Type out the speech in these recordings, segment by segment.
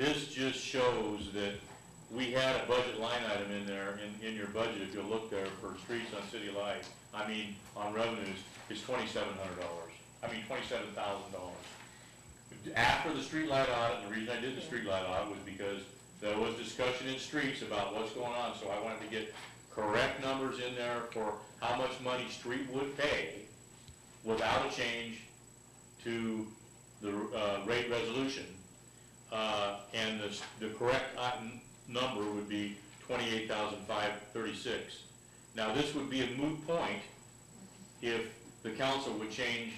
This just shows that we had a budget line item in there, in your budget, if you look there, for streets on city light, on revenues, is $2,700. $27,000. After the street light audit, and the reason I did the street light audit was because there was discussion in streets about what's going on, so I wanted to get correct numbers in there for how much money street would pay without a change to the rate resolution. And the correct number would be $28,536. Now this would be a moot point if the council would change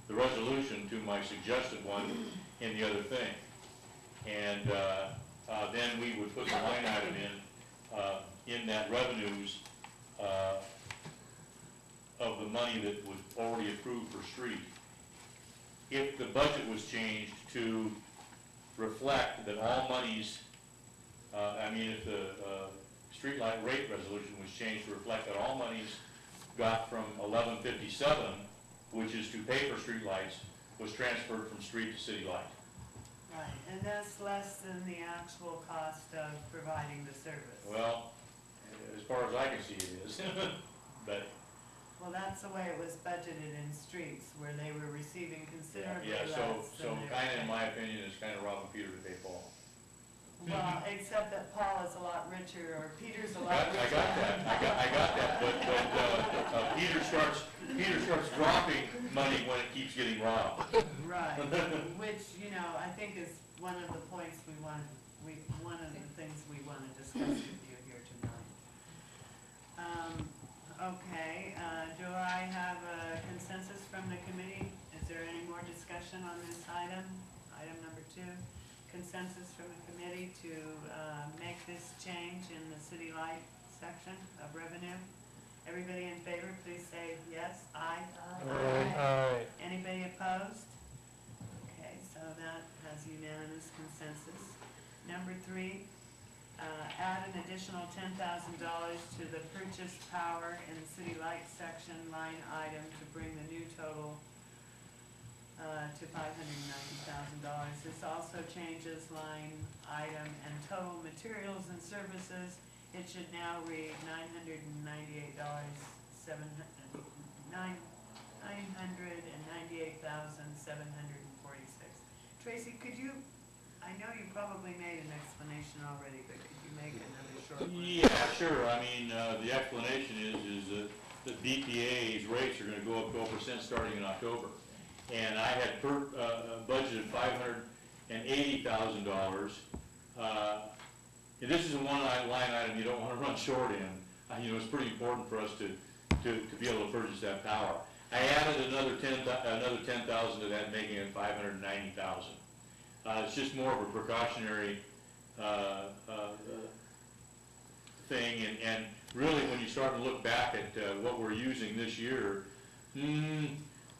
the resolution to my suggested one in the other thing. And then we would put the line item in that revenues of the money that was already approved for street. If the budget was changed to reflect that all monies, if the streetlight rate resolution was changed to reflect that all monies got from 1157, which is to pay for streetlights, was transferred from street to city light. Right, and that's less than the actual cost of providing the service. Well, as far as I can see, it is. But well, that's the way it was budgeted in streets, where they were receiving considerably less. So kind of, in my opinion, it's kind of robbing Peter to pay Paul. Well, except that Paul is a lot richer, or Peter's a lot richer. I got that. But Peter starts dropping money when it keeps getting robbed. Right, which, I think is one of the points one of the things we want to discuss with you here tonight. Okay, do I have a consensus from the committee? Is there any more discussion on this item? Item number 2, consensus from the committee to make this change in the city light section of revenue. Everybody in favor, please say yes. Aye. Aye. Anybody opposed? Okay, so that has unanimous consensus. Number 3, add an additional $10,000 to the purchase power in the city light section line item to bring the new total to $590,000. This also changes line item and total materials and services. It should now read $998,746. Tracy, could you? I know you probably made an explanation already, but could you make another short one? Yeah, sure. The explanation is that the BPA's rates are going to go up 12% starting in October. And I had budgeted $580,000. This is a one-line item you don't want to run short in. It's pretty important for us to be able to purchase that power. I added another $10,000 to that, making it $590,000. It's just more of a precautionary thing, and really when you start to look back at what we're using this year,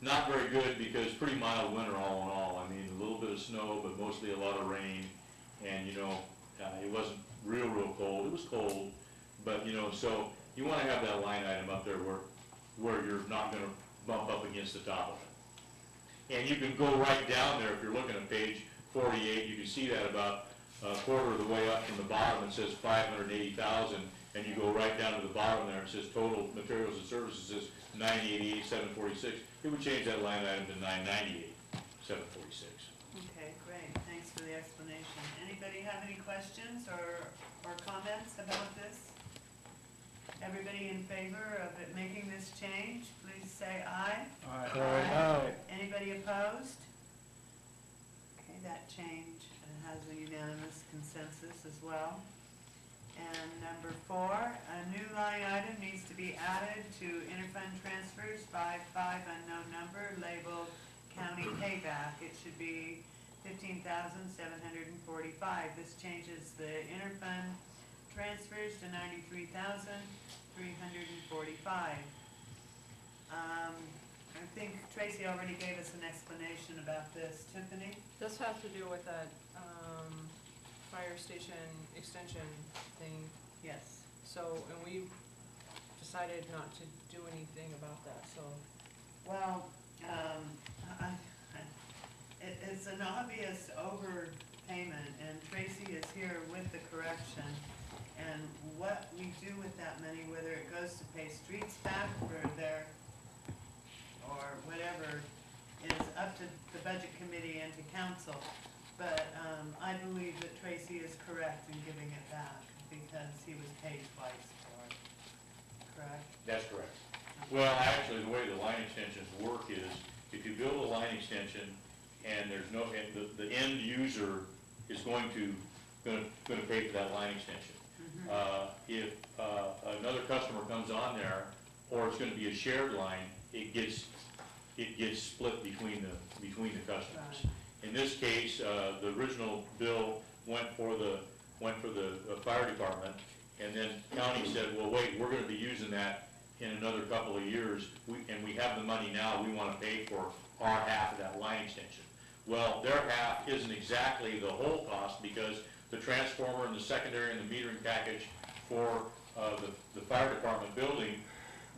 not very good, because pretty mild winter all in all. A little bit of snow, but mostly a lot of rain, and it wasn't real cold. It was cold, but so you want to have that line item up there where you're not going to bump up against the top of it. And you can go right down there if you're looking at page 48. You can see that about a quarter of the way up from the bottom. It says 580,000, and you go right down to the bottom there. It says total materials and services is 988,746. It would change that line item to 998,746. Okay, great. Thanks for the explanation. Anybody have any questions or comments about this? Everybody in favor of it making this change, please say aye. Aye. Aye. Anybody opposed? Okay, that change has a unanimous consensus as well. And number 4, a new line item needs to be added to interfund transfers 55 unknown number labeled county payback. It should be $15,745. This changes the interfund transfers to $93,345. I think Tracy already gave us an explanation about this. Tiffany? This has to do with that fire station extension thing. Yes. So, and we decided not to do anything about that, so. Well, it's an obvious overpayment, and Tracy money, whether it goes to pay streets back for their, or whatever, is up to the budget committee and to council. But, I believe that Tracy is correct in giving it back, because he was paid twice for it, correct? That's correct. Well, actually, the way the line extensions work is, if you build a line extension and there's no, and the end user is going to pay for that line extension. If another customer comes on there, or it's gonna be a shared line, it gets split between the customers. Right. In this case, the original bill went for the fire department, and then county said, well, wait, we're gonna be using that in another couple of years, and we have the money now, we wanna pay for our half of that line extension. Well, their half isn't exactly the whole cost, because the transformer and the secondary and the metering package for the fire department building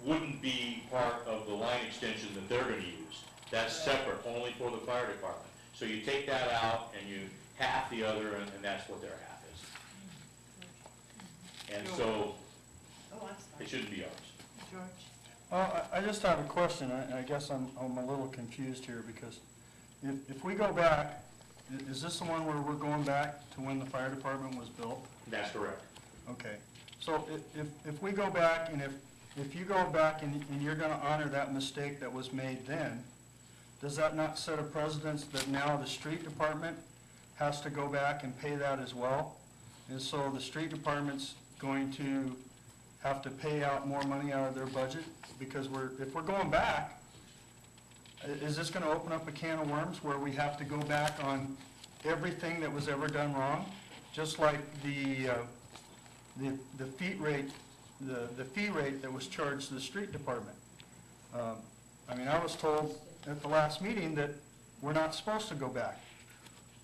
wouldn't be part of the line extension that they're gonna use. That's separate, only for the fire department. So you take that out and you half the other, and that's what their half is. And so, Oh, I'm it sorry. shouldn't be ours. George? I just have a question. I guess I'm a little confused here, because if we go back, is this the one where we're going back to when the fire department was built? That's correct. Okay. So if we go back, and if you go back and you're gonna honor that mistake that was made then, does that not set a precedence that now the street department has to go back and pay that as well? And so the street department's going to have to pay out more money out of their budget? Because if we're going back, is this gonna open up a can of worms where we have to go back on everything that was ever done wrong? Just like the fee rate that was charged to the street department. I mean, I was told at the last meeting that we're not supposed to go back.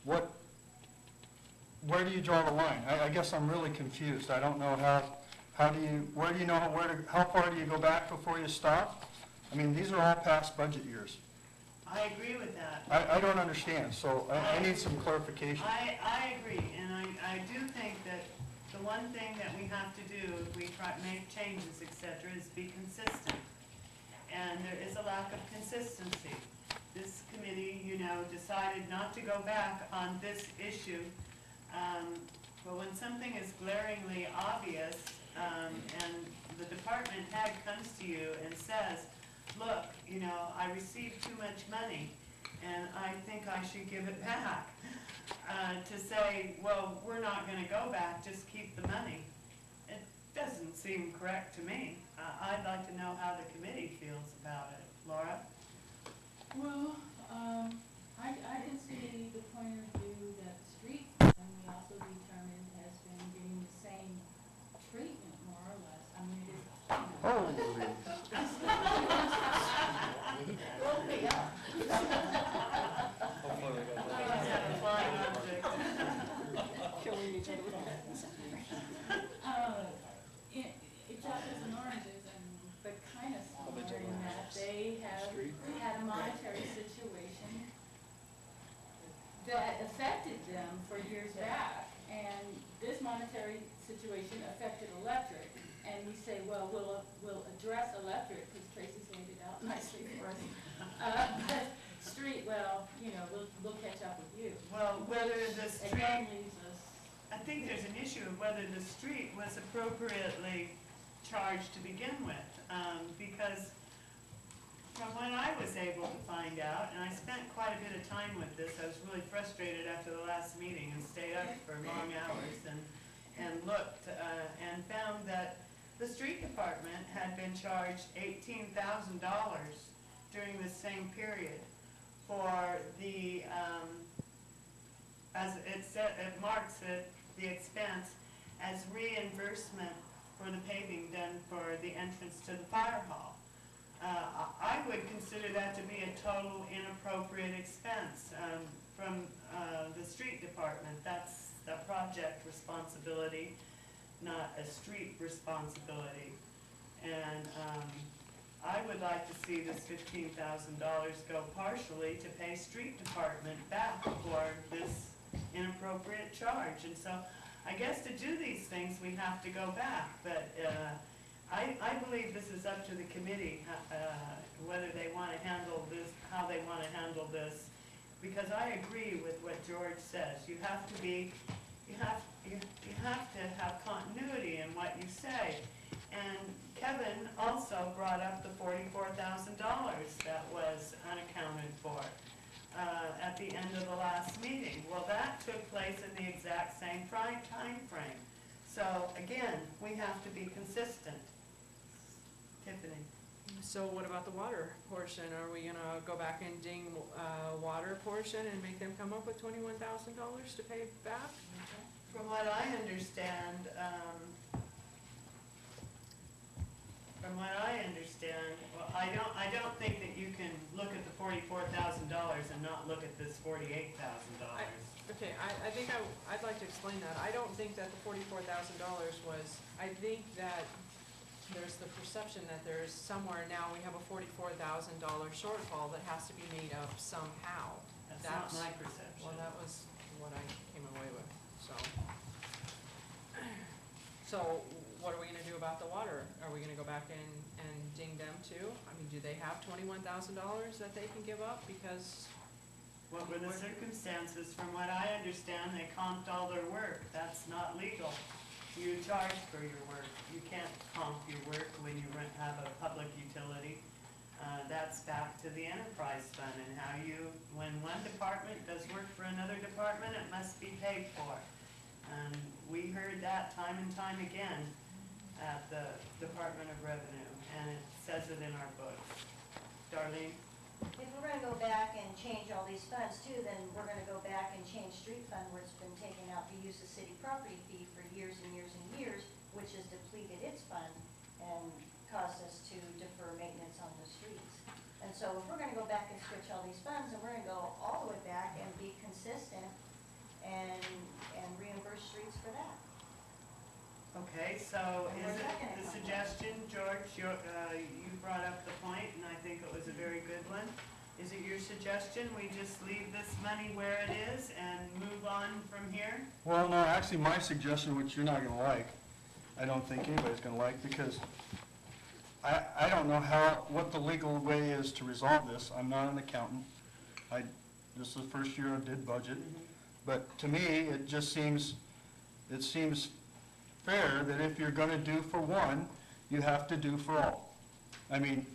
Where do you draw the line? I guess I'm really confused. I don't know where do you know, how far do you go back before you stop? I mean, these are all past budget years. I agree with that. I don't understand, so I need some clarification. I agree, and I do think that the one thing that we have to do if we try to make changes, et cetera, is be consistent. And there is a lack of consistency. This committee, decided not to go back on this issue. But when something is glaringly obvious, and the department head comes to you and says, look, I received too much money, and I think I should give it back. To say, well, we're not gonna go back, just keep the money. It doesn't seem correct to me. I'd like to know how the committee feels about it. Laura? Well, I can see the point of view that the street, and we also determined, has been getting the same treatment, more or less. I mean, it is, Holy. It's apples and oranges, but kind of similar in that they have had a monetary situation that affected them for years back, and this monetary situation affected electric, and we say, well, we'll address electric, because Tracy's laid it out nicely for us. But street, well, we'll catch up with you. Well, whether the street, Again leaves us. I think there's an issue of whether the street was appropriately charged to begin with, because from what I was able to find out, and I spent quite a bit of time with this, I was really frustrated after the last meeting and stayed up for long hours and looked and found that the street department had been charged $18,000 during the same period for the, as it said, it marks it, the expense as reimbursement for the paving done for the entrance to the fire hall. I would consider that to be a total inappropriate expense from the street department. That's a project responsibility, not a street responsibility. And I would like to see this $15,000 go partially to pay street department back for this inappropriate charge. And so I guess to do these things, we have to go back. But I believe this is up to the committee, whether they want to handle this, how they want to handle this, because I agree with what George says. You have to be, you have to have continuity in what you say. And Kevin also brought up the $44,000 that was unaccounted for at the end of the last meeting. Well, that took place in the exact same time frame. So again, we have to be consistent. Tiffany? So what about the water portion? Are we gonna go back and ding, water portion and make them come up with $21,000 to pay back? From what I understand, well, I don't think that you can look at the $44,000 and not look at this $48,000. Okay, I think I'd like to explain that. I don't think that the $44,000 was, I think that there's the perception that there's somewhere now we have a $44,000 shortfall that has to be made up somehow. That's not my perception. Well, that was what I came away with, so. So what are we gonna do about the water? Are we gonna go back and ding them too? I mean, do they have $21,000 that they can give up because? What were the circumstances? From what I understand, they comped all their work. That's not legal. You charge for your work. You can't comp your work when you have a public utility. That's back to the enterprise fund and how when one department does work for another department, it must be paid for. And we heard that time and time again at the Department of Revenue, and it says it in our books. Darlene? If we're gonna go back and change all these funds too, then we're gonna go back and change street fund where it's been taken out to use the city property fee for years and years and years, which has depleted its fund and caused us to defer maintenance on the streets. And so if we're gonna go back and switch all these funds, then we're gonna go all the way back and be consistent and reimburse streets for that. Okay, so And is where's it that gonna the come from? suggestion, George, you brought up the point, and I think it was a very good one. Is it your suggestion we just leave this money where it is and move on from here? Well, no, actually, my suggestion, which you're not gonna like, I don't think anybody's gonna like, because I don't know what the legal way is to resolve this. I'm not an accountant. This is the first year I did budget. But to me, it just seems fair that if you're gonna do for one, you have to do for all. I mean,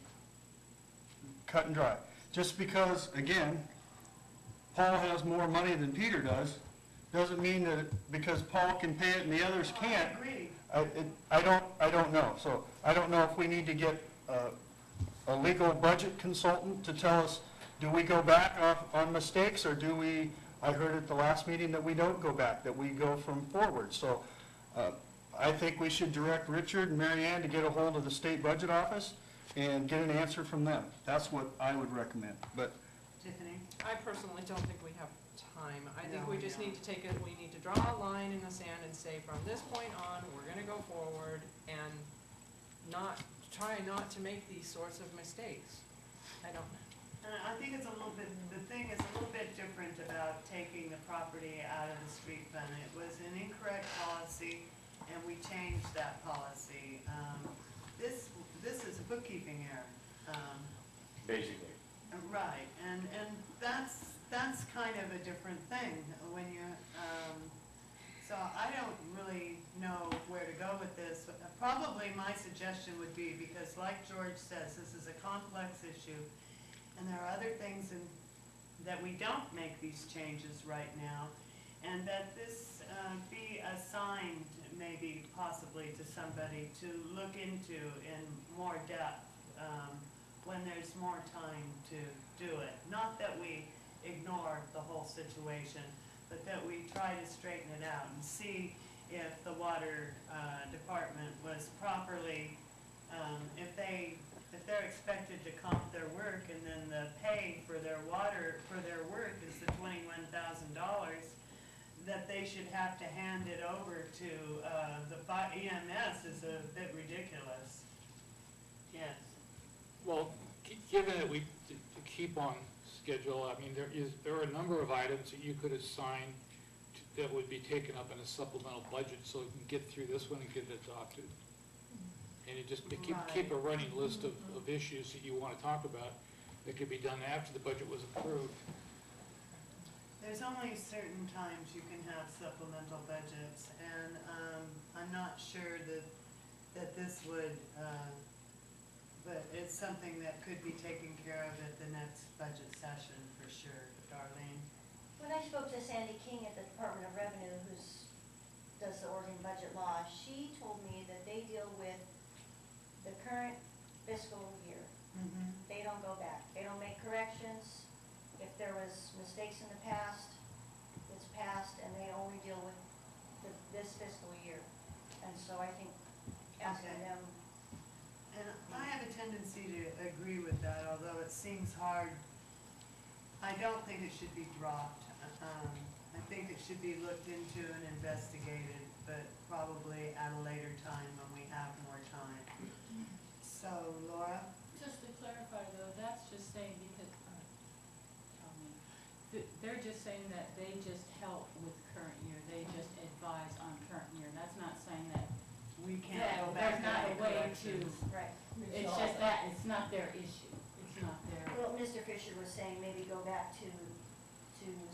cut and dry. Just because, again, Paul has more money than Peter does, doesn't mean that because Paul can pay it and the others can't. I agree. I don't know. So I don't know if we need to get a legal budget consultant to tell us, do we go back on mistakes, or do we, I heard at the last meeting that we don't go back, that we go from forward. So I think we should direct Richard and Mary Ann to get a hold of the state budget office and get an answer from them. That's what I would recommend. But Tiffany? I personally don't think we have time. I think No, we we just don't. need to take it, we need to draw a line in the sand and say, from this point on, we're gonna go forward and try not to make these sorts of mistakes. I don't, I think it's a little bit, the thing is a little bit different about taking the property out of the street fund. It was an incorrect policy, and we changed that policy. This is a bookkeeping error. Basically. Right, and that's kind of a different thing when you, so I don't really know where to go with this. Probably my suggestion would be, because like George says, this is a complex issue, and there are other things that we don't make these changes right now, and that this be assigned maybe possibly to somebody to look into in more depth when there's more time to do it. Not that we ignore the whole situation, but that we try to straighten it out and see if the water department was properly, if they're expected to comp their work, and then the pay for their work is the $21,000, that they should have to hand it over to the EMS is a bit ridiculous. Yes. Well, given that we to keep on schedule, I mean, there are a number of items that you could assign that would be taken up in a supplemental budget, so we can get through this one and get it adopted. and you just keep a running list of issues that you want to talk about that could be done after the budget was approved. There's only certain times you can have supplemental budgets, and I'm not sure that this would, but it's something that could be taken care of at the next budget session for sure. Darlene? When I spoke to Sandy King at the Department of Revenue, does the Oregon budget law, she told me that they deal with the current fiscal year. They don't go back. They don't make corrections. If there was mistakes in the past, it's past, and they only deal with this fiscal year. And so I think asking Okay. them, And I have a tendency to agree with that, although it seems hard. I don't think it should be dropped. I think it should be looked into and investigated, but probably at a later time when we have more time. So, Laura? Just to clarify though, that's just saying because, tell me, they're just saying that they just help with current year, they just advise on current year. That's not saying that We can't go back there's not and a make way corrections. right. it's just that, it's not their issue. It's not their, Well, Mr. Fisher was saying maybe go back to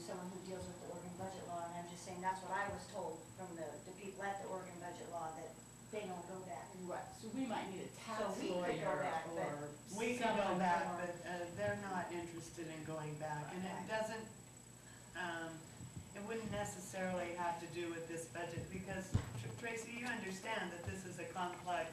someone who deals with the Oregon budget law, and I'm just saying that's what I was told from the people at the Oregon budget law, that they don't go back. right, so we might need a tax So we could go lawyer back, but or We can go someone back, more- but they're not interested in going back, and it Okay. doesn't, it wouldn't necessarily have to do with this budget, because Tracy, you understand that this is a complex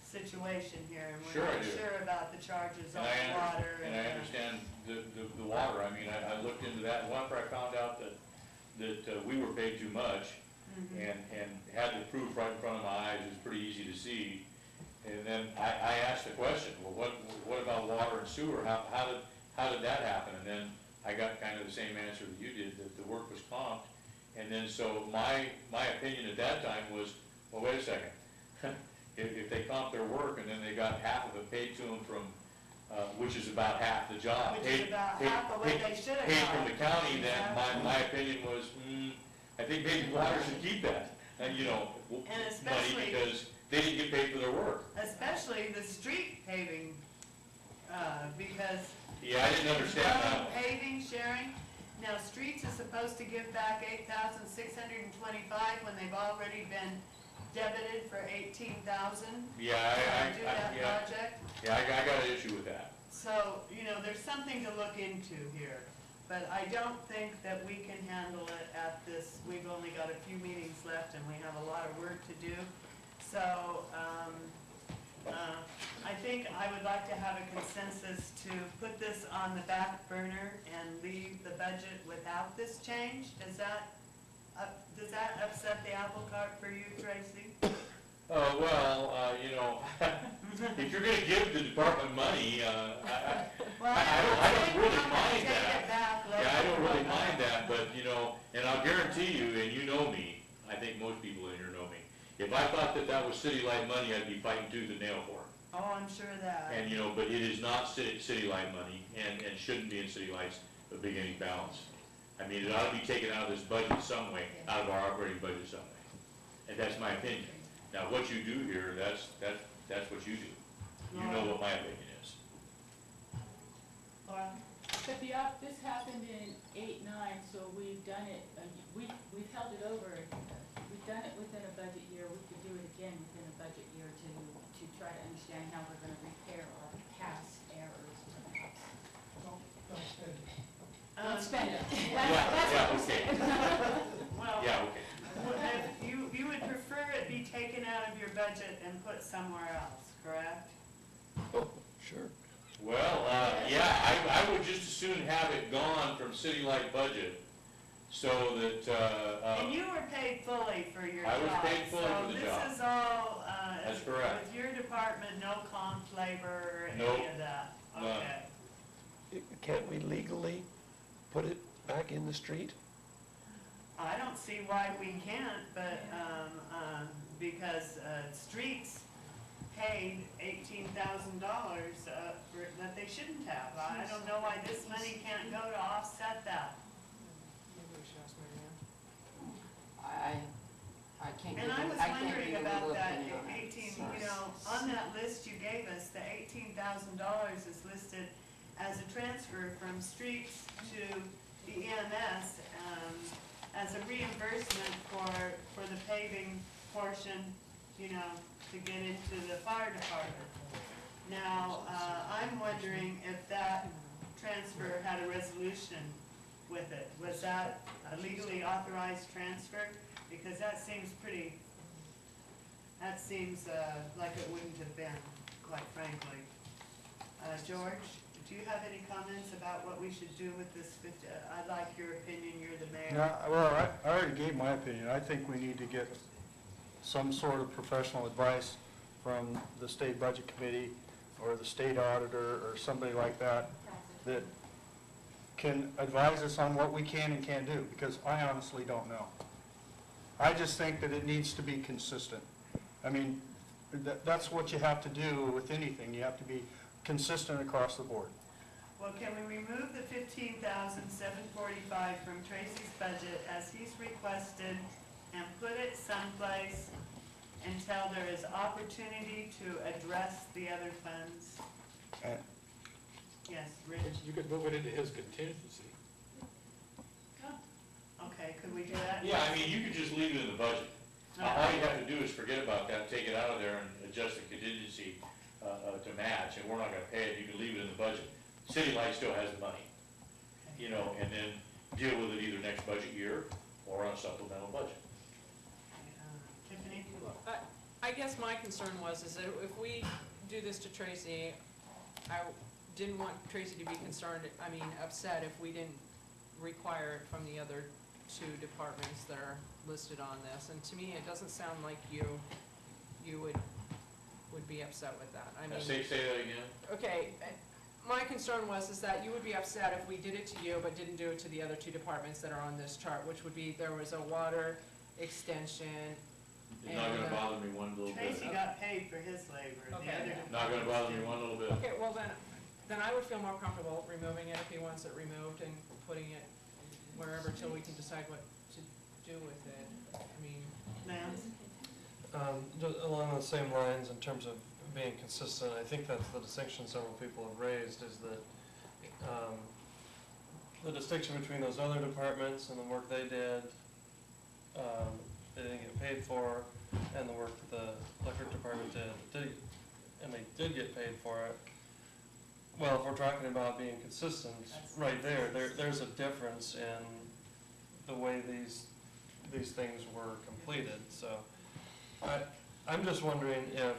situation here, and Sure we're I not do. sure about the charges on And water and I understand the water, I mean, I looked into that, and after I found out that we were paid too much, Mhm. and had the proof right in front of my eyes, it was pretty easy to see. And then I asked the question, well, what about water and sewer, how did that happen? And then I got kind of the same answer that you did, that the work was comped. And then, so my opinion at that time was, well, wait a second, if they comped their work and then they got half of it paid to them from, which is about half the job. Which is about half of what they should have Paid from the got. county, then my opinion was, I think maybe water should keep that, And money, especially- because they didn't get paid for their work. Especially the street paving, because Yeah, I didn't understand that. road paving, sharing, now streets is supposed to give back 8,625 when they've already been debited for 18,000 Yeah, to do that yeah, project. yeah, I got an issue with that. So, there's something to look into here, but I don't think that we can handle it at this, we've only got a few meetings left and we have a lot of work to do. So, I think I would like to have a consensus to put this on the back burner and leave the budget without this change. Does that upset the apple cart for you, Tracy? Well, if you're gonna give the department money, I don't really mind that. Yeah, I don't really mind that, but, and I'll guarantee you, and you know me, I think most people in here know me, if I thought that was city light money, I'd be fighting tooth and nail for it. Oh, I'm sure of that. And, but it is not city light money, and shouldn't be in city lights, the beginning balance. I mean, it ought to be taken out of this budget some way, out of our operating budget some way. And that's my opinion. Now, what you do here, that's what you do. You know what my opinion is. Laura? But this happened in 8-9, so we've done it, we've held it over, we've done it within a budget year, we could do it again within a budget year to try to understand how we're gonna repair our past errors perhaps. Don't spend it. Yeah, okay. Well, Yeah, okay. if you would prefer it be taken out of your budget and put somewhere else, correct? Oh, sure. Well, yeah, I would just as soon have it gone from city light budget, so that, And you were paid fully for your job. I was paid fully for the job. So this is all, That's correct. with your department, no comp labor or Nope. any of that? None. Okay. Can't we legally put it back in the street? I don't see why we can't, but, because, streets paid $18,000, that they shouldn't have. I don't know why this money can't go to offset that. Maybe we should ask Mary Ann. I can't And I was give wondering you a about legal that opinion on it. 18, Sorry. on on that list you gave us, the $18,000 is listed as a transfer from streets to the EMS, as a reimbursement for the paving portion, you know, to get into the fire department. Now, I'm wondering if that transfer had a resolution with it. Was that a legally authorized transfer? Because that seems like it wouldn't have been, quite frankly. George, do you have any comments about what we should do with this 50? I'd like your opinion, you're the mayor. No, well, I already gave my opinion. I think we need to get some sort of professional advice from the state budget committee or the state auditor or somebody like that that can advise us on what we can and can't do, because I honestly don't know. I just think that it needs to be consistent. I mean, that's what you have to do with anything. You have to be consistent across the board. Well, can we remove the $15,745 from Tracy's budget as he's requested and put it someplace until there is opportunity to address the other funds? And Yes, Rich? You could move it into his contingency. Okay, could we do that? Yeah, I mean, you could just leave it in the budget. All you have to do is forget about that, take it out of there and adjust the contingency to match, and we're not gonna pay it, you can leave it in the budget. City Light still has the money, you know, and then deal with it either next budget year or on a supplemental budget. Tiffany? I guess my concern is that if we do this to Tracy, I didn't want Tracy to be upset if we didn't require it from the other two departments that are listed on this. And to me, it doesn't sound like you would be upset with that. I mean, Say that again? okay, my concern is that you would be upset if we did it to you but didn't do it to the other two departments that are on this chart, which would be, there was a water extension. It's not gonna bother me one little bit. Tracy got paid for his labor, the Okay. other. Not gonna bother me one little bit. Okay, well then I would feel more comfortable removing it if he wants it removed and putting it wherever till we can decide what to do with it. I mean, Lance? Along the same lines in terms of being consistent, I think that's the distinction several people have raised, is that the distinction between those other departments and the work they did, they didn't get paid for, and the work that the electric department did, and they did get paid for it. Well, if we're talking about being consistent, right there's a difference in the way these things were completed, so I'm just wondering if,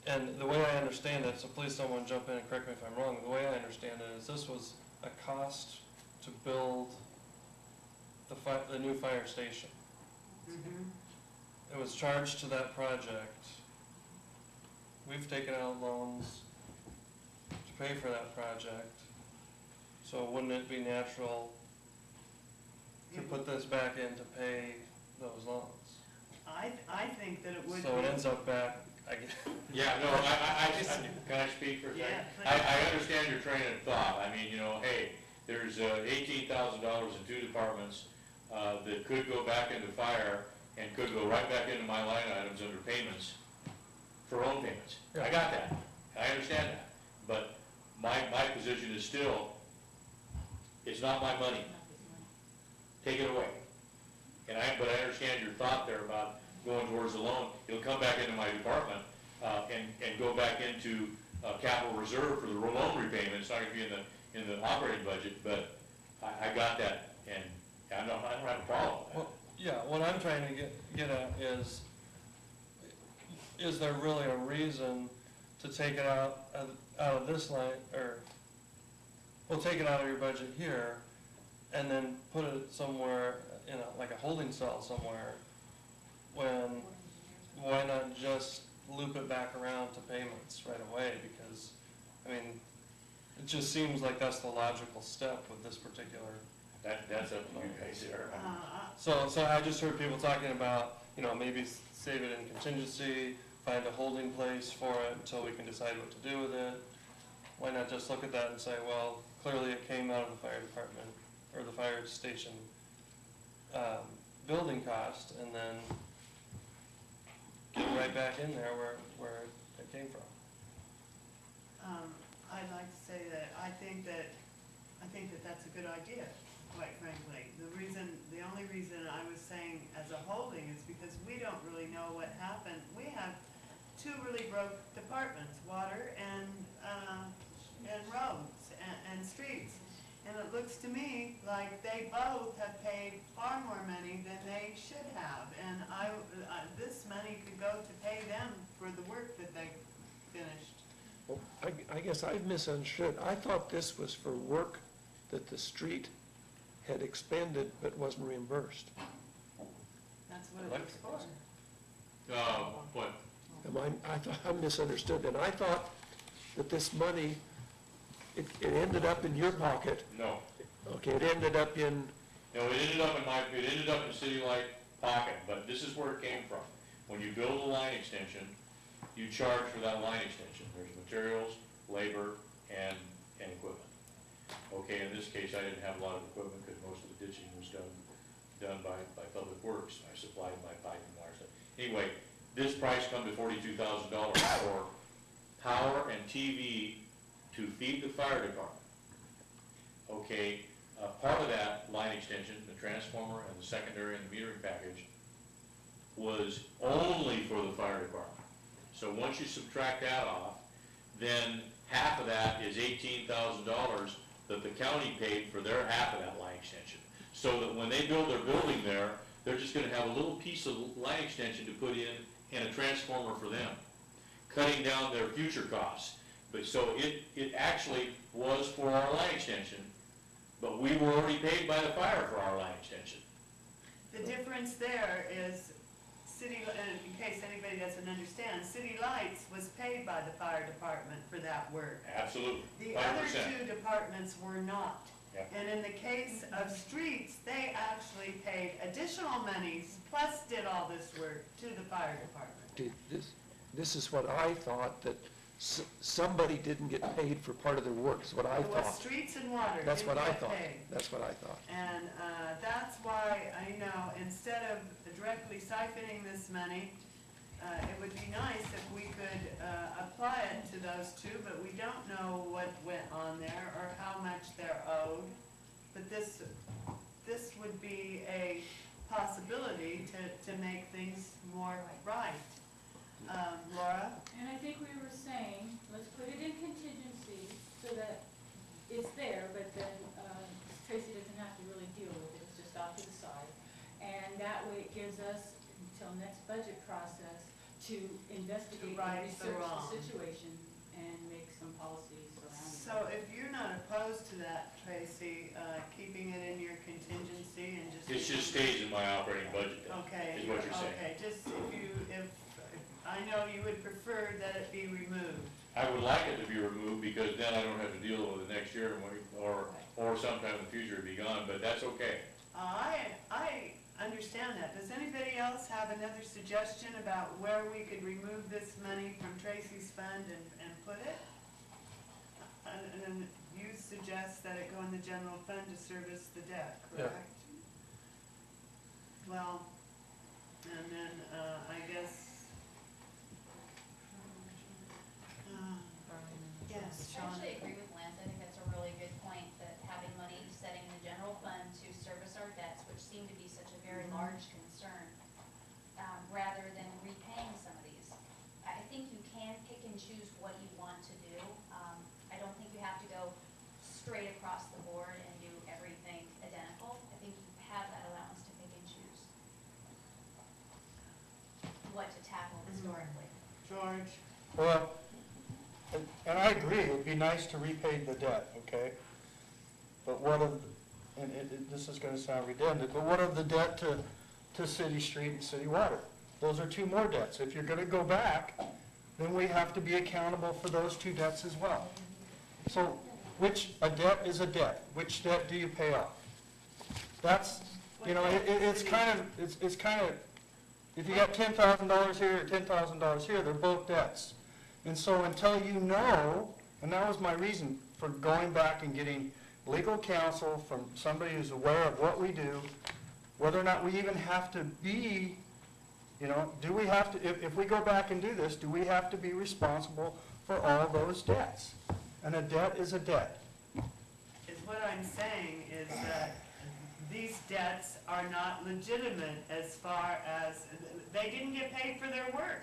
and the way I understand it, so please someone jump in and correct me if I'm wrong, the way I understand it is this was a cost to build the new fire station. It was charged to that project. We've taken out loans to pay for that project, so wouldn't it be natural to put this back in to pay those loans? I think that it would be. So it ends up back, I guess. Yeah, no, I can I speak for a second? Yeah, please. I understand your train of thought. I mean, you know, hey, there's $18,000 in two departments that could go back into fire and could go right back into my line items under payments for own payments. I got that. I understand that. But my position is still, it's not my money. Take it away. But I understand your thought there about going towards the loan. It'll come back into my department and go back into capital reserve for the loan repayment. It's not going to be in the operating budget, but I got that, and I don't have a problem with that. Well, yeah, what I'm trying to get at is there really a reason to take it out of this line, or, well, take it out of your budget here, and then put it somewhere, like a holding cell somewhere, when, why not just loop it back around to payments right away? Because, I mean, it just seems like that's the logical step with this particular. That's up to you guys there. So I just heard people talking about, maybe save it in contingency, find a holding place for it until we can decide what to do with it. Why not just look at that and say, well, clearly it came out of the fire department, or the fire station building cost, and then get right back in there where it came from. I'd like to say that I think that that's a good idea, quite frankly. The only reason I was saying as a holding is because we don't really know what happened. We have two really broke departments, water and roads and streets. And it looks to me like they both have paid far more money than they should have. And this money could go to pay them for the work that they finished. Well, I guess I've misunderstood. I thought this was for work that the street had expended but wasn't reimbursed. That's what it looks for. What? I thought I misunderstood, and I thought that this money, it ended up in your pocket. No. Okay, it ended up in, No, it ended up in City Light pocket, but this is where it came from. When you build a line extension, you charge for that line extension. There's materials, labor, and equipment. Okay, in this case, I didn't have a lot of equipment because most of the ditching was done by Public Works. I supplied my pipe and wire stuff. Anyway, this price come to $42,000 for power and TV to feed the fire department. Okay, part of that line extension, the transformer and the secondary and the metering package, was only for the fire department. So once you subtract that off, then half of that is $18,000 that the county paid for their half of that line extension. So that when they build their building there, they're just gonna have a little piece of line extension to put in and a transformer for them, cutting down their future costs. But so it actually was for our line extension, but we were already paid by the fire for our line extension. The difference there is in case anybody doesn't understand, City Lights was paid by the fire department for that work. Absolutely, The 100%. other two departments were not. Yeah. And in the case of streets, they actually paid additional monies, plus did all this work to the fire department. this is what I thought, that somebody didn't get paid for part of their work, is what I It was thought. streets and water That's didn't what I get thought. paid. That's what I thought. And that's why, instead of directly siphoning this money, it would be nice if we could apply it to those two, but we don't know what went on there or how much they're owed. But this would be a possibility to make things more right. Laura? And I think we were saying, let's put it in contingency so that it's there, but then Tracy doesn't have to really deal with it, it's just off to the side. And that way it gives us until next budget process to investigate and right the research wrong. the situation and make some policies around it. So if you're not opposed to that, Tracy, keeping it in your contingency and just... It just stays in my operating budget then, Okay. is what you're saying. Okay, just if I know you would prefer that it be removed. I would like it to be removed because then I don't have to deal with it next year or sometime in the future it'd be gone, but that's okay. I understand that. Does anybody else have another suggestion about where we could remove this money from Tracy's fund and put it? And then you suggest that it go in the general fund to service the debt, Yeah. correct? Well, and then, I guess, yes, I Sean? actually agree with Lance. I think that's a really good point, that having money setting in the general fund to service our debts, which seem to be such a very large concern, rather than repaying some of these. I think you can pick and choose what you want to do. I don't think you have to go straight across the board and do everything identical. I think you have that allowance to pick and choose what to tackle historically. George? Well, and I agree, it'd be nice to repay the debt, okay? But what of, and this is gonna sound redundant, but what of the debt to city street and city water? Those are two more debts. If you're gonna go back, then we have to be accountable for those two debts as well. So, a debt is a debt. Which debt do you pay off? That's, it's kind of, if you got $10,000 here or $10,000 here, they're both debts. And so until you know, and that was my reason for going back and getting legal counsel from somebody who's aware of what we do, whether or not we even have to be You know, do we have to, if we go back and do this, do we have to be responsible for all those debts? And a debt is a debt. Is what I'm saying is that these debts are not legitimate as far as, they didn't get paid for their work.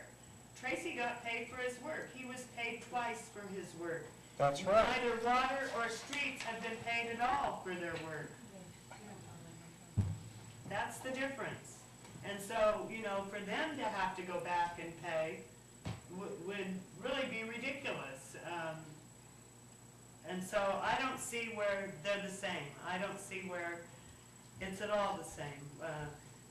Tracy got paid for his work. He was paid twice for his work. That's right. Neither water or streets have been paid at all for their work. That's the difference. And so, you know, for them to have to go back and pay would really be ridiculous. And so I don't see where they're the same. I don't see where it's at all the same.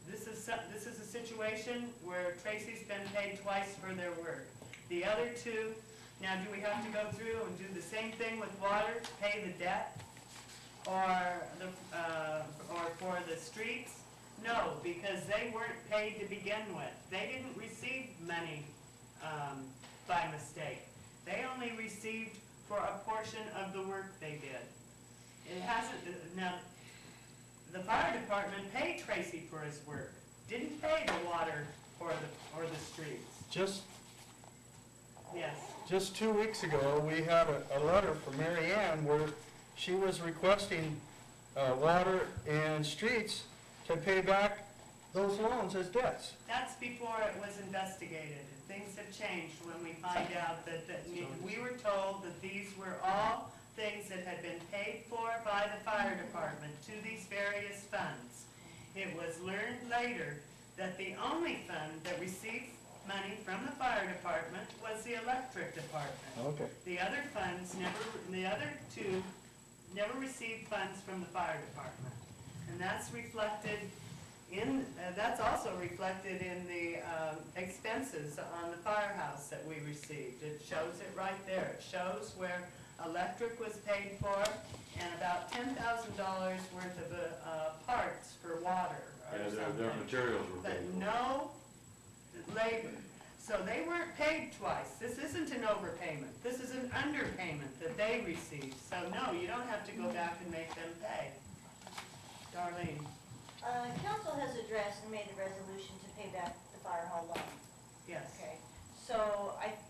This is a situation where Tracy's been paid twice for their work. The other two, now do we have to go through and do the same thing with water, pay the debt, or for the streets? No, because they weren't paid to begin with. They didn't receive money by mistake. They only received for a portion of the work they did. It hasn't, now, the fire department paid Tracy for his work, didn't pay the water or the streets. Yes. Just 2 weeks ago, we had a letter from Mary Ann where she was requesting water and streets to pay back those loans as debts. That's before it was investigated. Things have changed when we find out that we were told that these were all things that had been paid for by the fire department to these various funds. It was learned later that the only fund that received money from the fire department was the electric department. Okay. The other funds the other two never received funds from the fire department. And that's reflected that's also reflected in the expenses on the firehouse that we received. It shows it right there. It shows where electric was paid for and about $10,000 worth of parts for water or Yeah, something. their materials were paid But for. no labor. So they weren't paid twice. This isn't an overpayment. This is an underpayment that they received. So no, you don't have to go back and make them pay. Darlene. Council has addressed and made the resolution to pay back the fire hall loan. Yes. Okay, so I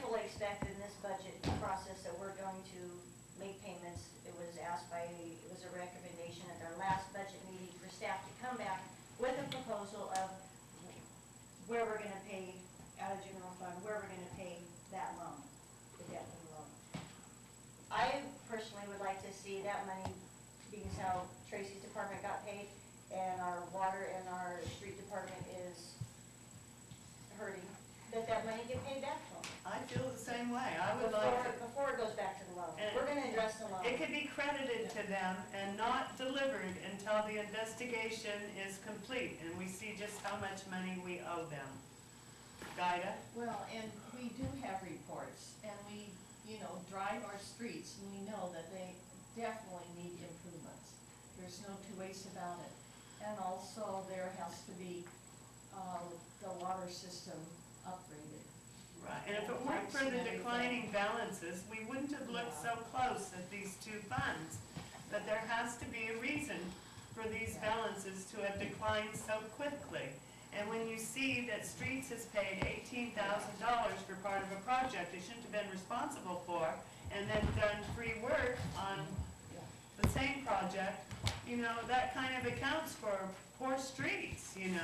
fully expect in this budget process that we're going to make payments. It was a recommendation at our last budget meeting for staff to come back with a proposal of where we're gonna pay out of general fund, where we're gonna pay that loan, the debt of the loan. I personally would like to see that money, being how Tracy's department got paid, and our water and our street department is hurting, that money get paid back to them. I feel the same way. I would like to. Before it goes back to the loan. And We're gonna address the loan. It could be credited to them and not delivered until the investigation is complete and we see just how much money we owe them. Guida? Well, and we do have reports, and we, drive our streets, and we know that they definitely need improvements. There's no two ways about it. And also, there has to be, the water system upgraded. Right, and if it weren't for the declining balances, we wouldn't have looked so close at these two funds. But there has to be a reason for these balances to have declined so quickly. And when you see that Streets has paid $18,000 for part of a project they shouldn't have been responsible for, and then done free work on the same project, that kind of accounts for poor streets, and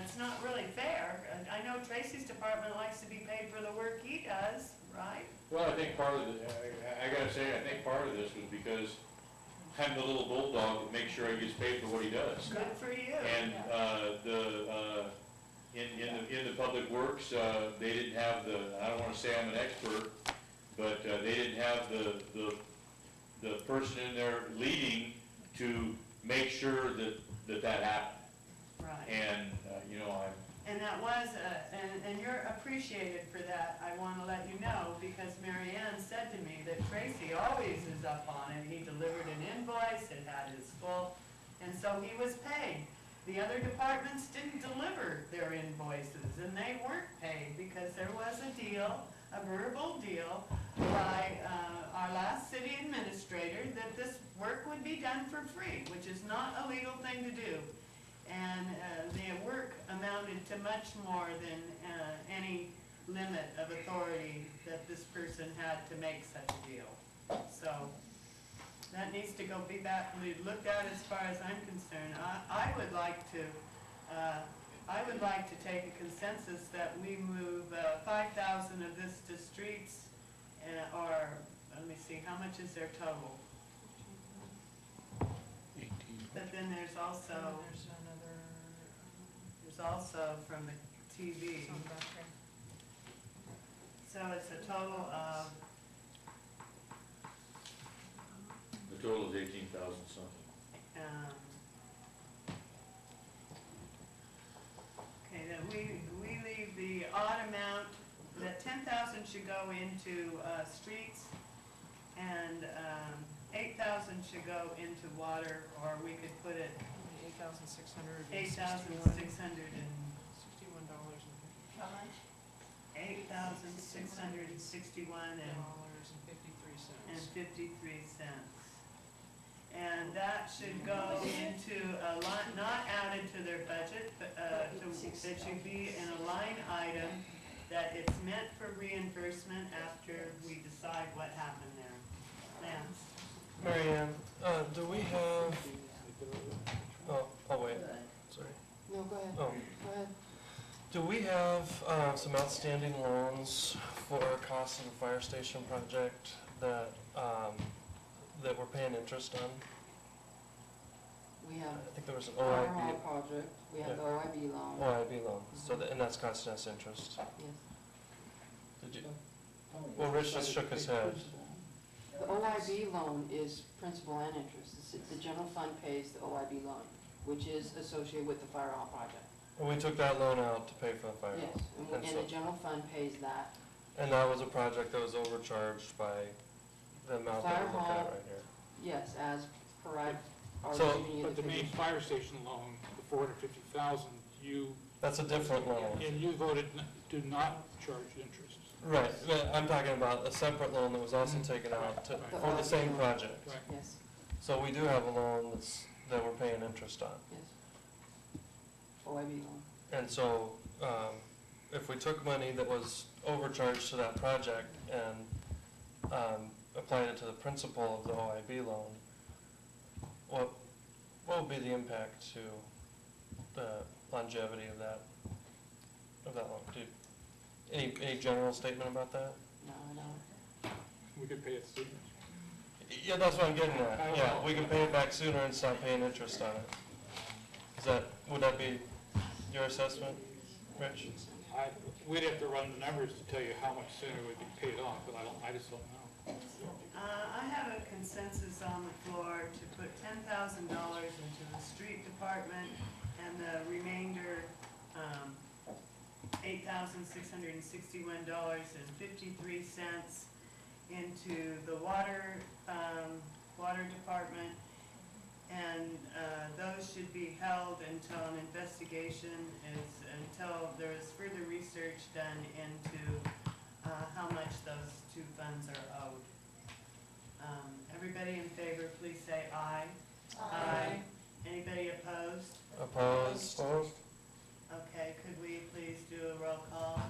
it's not really fair. And I know Tracy's department likes to be paid for the work he does, right? Well, I think part of I gotta say, I think part of this was because I'm the little bulldog that makes sure he gets paid for what he does. Good for you. And in the public works, they didn't have I don't wanna say I'm an expert, but they didn't have the person in there leading to make sure that happened. Right. And, And that was, and you're appreciated for that, I want to let you know, because Mary Ann said to me that Tracy always is up on it. He delivered an invoice, it had his full, and so he was paid. The other departments didn't deliver their invoices, and they weren't paid because there was a deal, a verbal deal by our last city administrator that this work would be done for free, which is not a legal thing to do. And the work amounted to much more than any limit of authority that this person had to make such a deal. So that needs to be looked at as far as I'm concerned. I would like to take a consensus that we move 5,000 of this to streets, or, let me see, how much is their total? 18. But then there's also, There's another, there's also from the TV. some back there. So it's a total of, The total is 18,000 something. Okay, then we leave the odd amount, that 10,000 should go into streets, and 8,000 should go into water, or we could put it $8,661. $8,661 How much? $8,661 and $53. 53 cents. And that should go into a line, not added to their budget, but it should be in a line item that it's meant for reimbursement after we decide what happened there. Lance? Mary Ann, do we have, oh wait, sorry. No, go ahead. Oh, Go ahead. do we have some outstanding loans for costs of the fire station project that, that we're paying interest on? We have I think there was an Fire Hall OIB, project, we have the Yeah. OIB loan. OIB loan, so that, and that's costing us interest. Yes. Did you, well, Rich just shook his head. The OIB loan is principal and interest. The general fund pays the OIB loan, which is associated with the Fire Hall project. And we took that loan out to pay for the fire. Yes, And and so- the general fund pays that. And that was a project that was overcharged by the amount that Fire we're looking hall- at right here. Yes, as per I So- already given you But the the main figures. fire station loan, the 450,000, you, That's a different loan. and you voted to not charge interest. Right, but I'm talking about a separate loan that was also taken out to, Right. for the same project. Right. Yes, So we do have a loan that we're paying interest on. yes. OIB loan. And so, if we took money that was overcharged to that project and, applied it to the principal of the OIB loan, what would be the impact to the longevity of that loan? Any general statement about that? No, I don't. We could pay it sooner. Yeah, that's what I'm getting at. Yeah, we can pay it back sooner and stop paying interest on it. Would that be your assessment, Rich? We'd have to run the numbers to tell you how much sooner it would be paid off, but I just don't know. I have a consensus on the floor to put $10,000 into the street department and the remainder, $8,661.53 into the water department. And those should be held until an investigation until there is further research done into how much those two funds are owed. Everybody in favor, please say aye. Aye. Anybody opposed? Opposed? Okay, could we please do a roll call?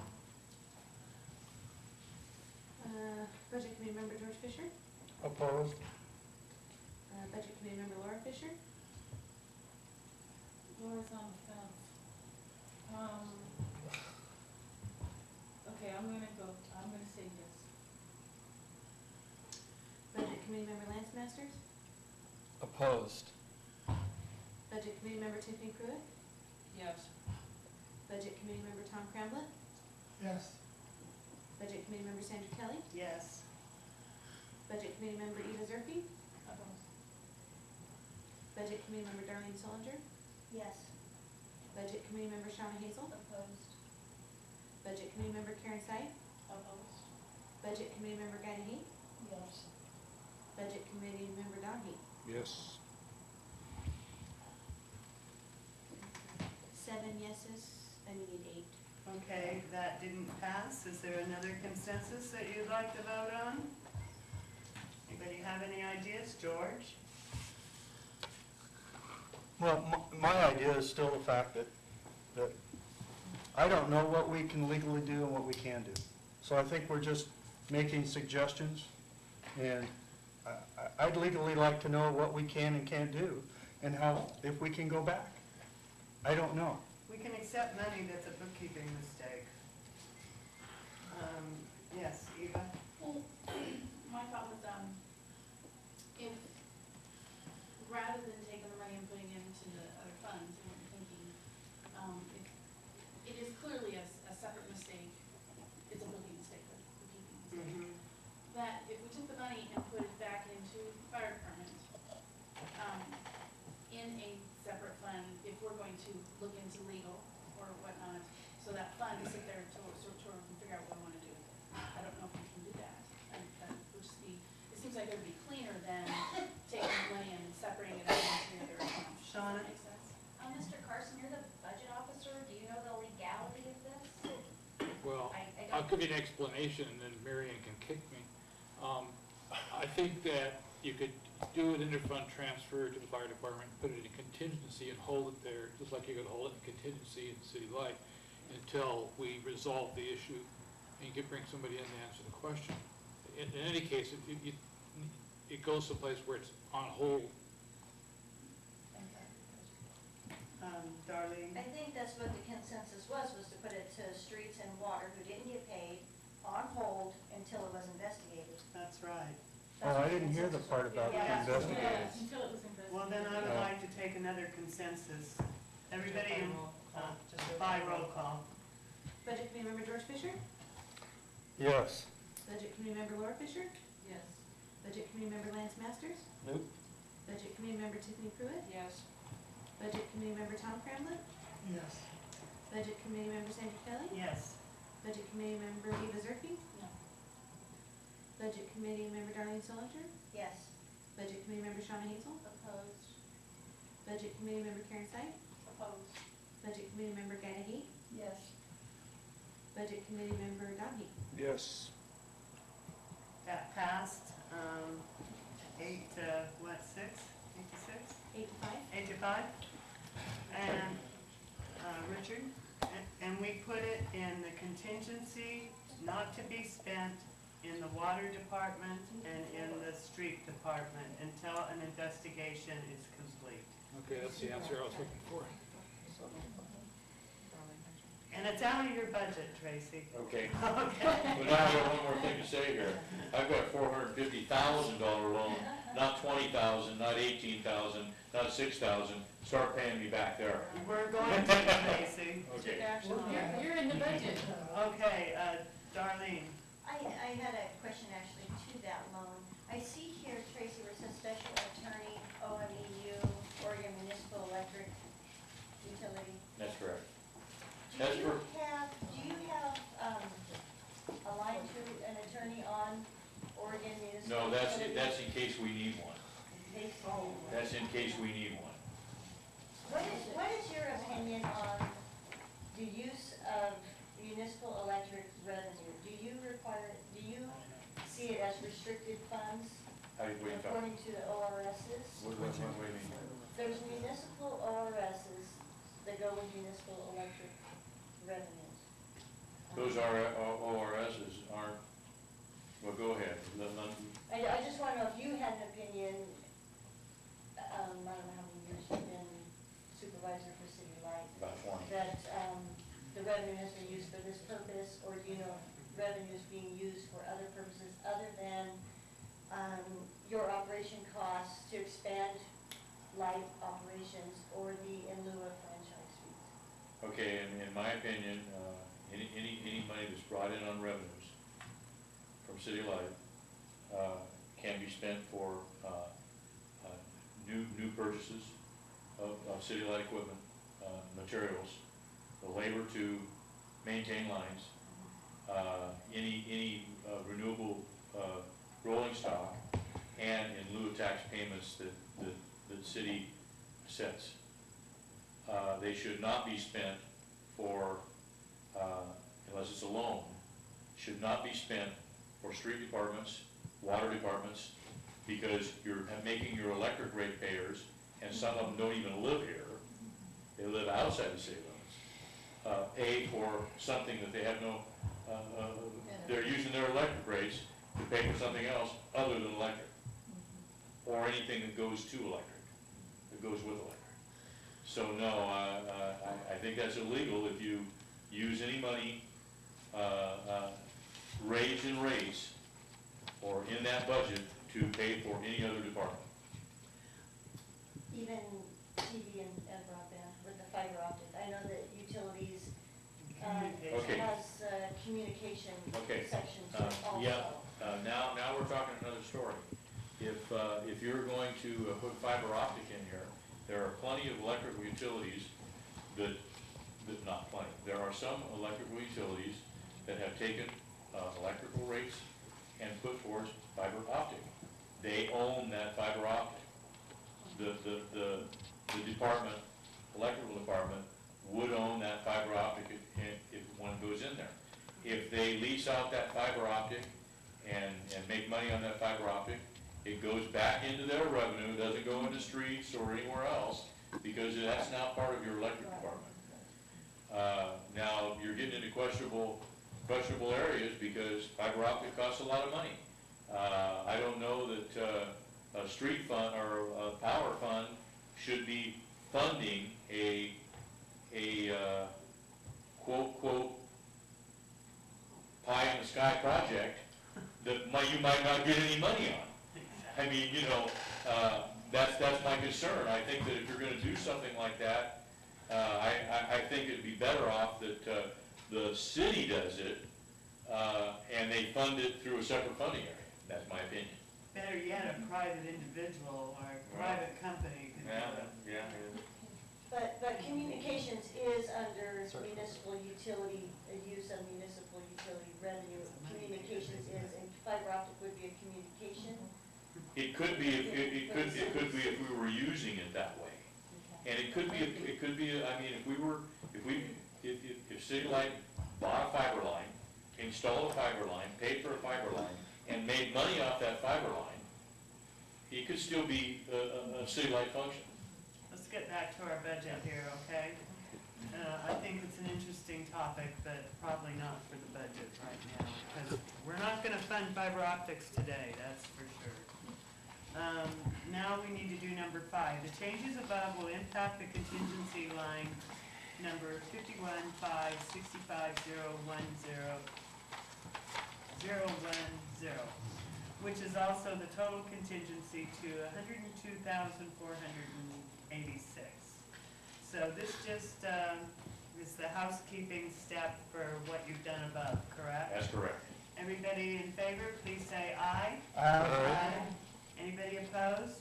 Budget Committee Member George Fisher, Opposed? Budget Committee Member Laura Fisher, Laura's on the fence. Okay, I'm gonna say yes. Budget Committee Member Lance Masters, Opposed? Budget Committee Member Tiffany Pruitt, Yes. Budget Committee Member Tom Cramblett, Yes. Budget Committee Member Sandra Kelly, Yes. Budget Committee Member Eva Zerke, Budget Committee Member Darlene Solinger, Yes. Budget Committee Member Shauna Hazel, Opposed? Budget Committee Member Karen Syed, Opposed? Budget Committee Member Guy Heat, Yes. Budget Committee Member Don Heat. Yes. 7 yeses, and we need 8. Okay, that didn't pass. Is there another consensus that you'd like to vote on? Anybody have any ideas? George? Well, my idea is still the fact that I don't know what we can legally do and what we can do. So I think we're just making suggestions, and I'd legally like to know what we can and can't do, and how, if we can go back. I don't know. We can accept money that's a bookkeeping mistake. Yes, Eva? Well, my thought was, if, rather than taking the money and putting it into the other funds, and I'm thinking, if it is clearly a separate mistake, it's a booking mistake, a bookkeeping mistake, that if we took the money and put it back into the fire department, in a separate fund, if we're going to look into legal or whatnot, so that fund sit there to sort of figure out what we want to do with it. I don't know if we can do that. That would just be, it seems like it would be cleaner than taking the money and separating it out into the other accounts. Does Shauna? that make sense? Mr. Carson, you're the budget officer, do you know the legality of this? Well, I I'll don't- give you an explanation, and then Marion can kick me. I think that you could do an interfund transfer to the fire department, put it in contingency and hold it there, just like you could hold it in contingency in city light, until we resolve the issue, and you could bring somebody in to answer the question. In any case, it goes someplace where it's on hold. Darlene? I think that's what the consensus was to put it to streets and water who didn't get paid on hold until it was investigated. That's right. Oh, I didn't hear the part about Yeah. investigating. Yes, until it was investigated. Well, then I would like to take another consensus. Everybody in, by roll call. Budget Committee Member George Fisher? Yes. Budget Committee Member Laura Fisher? Yes. Budget Committee Member Lance Masters? Nope. Budget Committee Member Tiffany Pruitt? Yes. Budget Committee Member Tom Cramlett? Yes. Budget Committee Member Sandra Kelly? Yes. Budget Committee Member Eva Zerke? No. Budget Committee Member Darlene Solinger? Yes. Budget Committee Member Shauna Hazel? Opposed. Budget Committee Member Karen Syke? Opposed. Budget Committee Member Guy Heat? Yes. Budget Committee Member Don Heat? Yes. That passed, 8 to, what, 6? 8 to 6? 8 to 5? 8 to 5? And, Richard, and we put it in the contingency not to be spent in the water department and in the street department until an investigation is complete. Okay, that's the answer I was looking for. And it's out of your budget, Tracy. Okay. Okay. But now I've got one more thing to say here. I've got $450,000 loan, not $20,000, not $18,000, not $6,000. Start paying me back there. We're going to, Tracy. Okay. You're in the budget. Okay, Darlene. I had a question actually to that loan. I see here, Tracy, where it says Special Attorney, OMEU, Oregon Municipal Electric Utility. That's correct. Do That's you for- have, a line to an attorney on Oregon Municipal? No, Utility? that's in case we need one. Basically. That's in case we need one. What is your opinion on the use of municipal electric revenue? Do you see it as restricted funds How do you talk? according to the ORSs? What do you mean? There's municipal ORSs that go with municipal electric revenues. Those are, ORSs aren't, well, go ahead. I just want to know if you had an opinion, I don't know how many years you've been supervisor for City Light, About 20. that the revenue has been used for this purpose, or do you know revenue is being used for other purposes other than your operation costs to expand light operations or the in lieu of franchise fees? Okay, in my opinion, any money that's brought in on revenues from City Light can be spent for new purchases of City Light equipment, materials, the labor to maintain lines, any renewable rolling stock, and in lieu of tax payments that the city sets. They should not be spent for, unless it's a loan, should not be spent for street departments, water departments, because you're making your electric ratepayers, and some of them don't even live here, they live outside the city limits. pay for something that they have no, they're using their electric rates to pay for something else other than electric, or anything that goes to electric, that goes with electric. So no, I think that's illegal if you use any money, raised in rates, or in that budget to pay for any other department. Even TV and broadband with the fiber optic. I know that utilities Okay. has communication Okay. section to it also. Yeah, now we're talking another story. If you're going to put fiber optic in here, there are plenty of electrical utilities that not plenty, there are some electrical utilities that have taken electrical rates and put towards fiber optic. They own that fiber optic. The department, electrical department, would own that fiber optic if one goes in there. If they lease out that fiber optic and make money on that fiber optic, it goes back into their revenue, doesn't go into streets or anywhere else, because that's now part of your electric department. Now, you're getting into questionable areas because fiber optic costs a lot of money. I don't know that a street fund or a power fund should be funding a quote, pie in the sky project that you might not get any money on. I mean, that's my concern. I think that if you're gonna do something like that, I think it'd be better off that the city does it, and they fund it through a separate funding area. That's my opinion. Better yet, a private individual or a private company could do it. Yeah. But communications is under municipal utility, use of municipal utility revenue. Communications is, and fiber optic would be a communication. It could be, it could be if we were using it that way. And it could be, I mean, if City Light bought a fiber line, installed a fiber line, paid for a fiber line, and made money off that fiber line, it could still be a City Light function. Let's get back to our budget here, okay? I think it's an interesting topic, but probably not for the budget right now, because we're not gonna fund fiber optics today, that's for sure. Now we need to do number 5. The changes above will impact the contingency line number 51565010010, which is also the total contingency to $102,486. So this just is the housekeeping step for what you've done above, correct? That's correct. Everybody in favor, please say aye. Aye. Anybody opposed?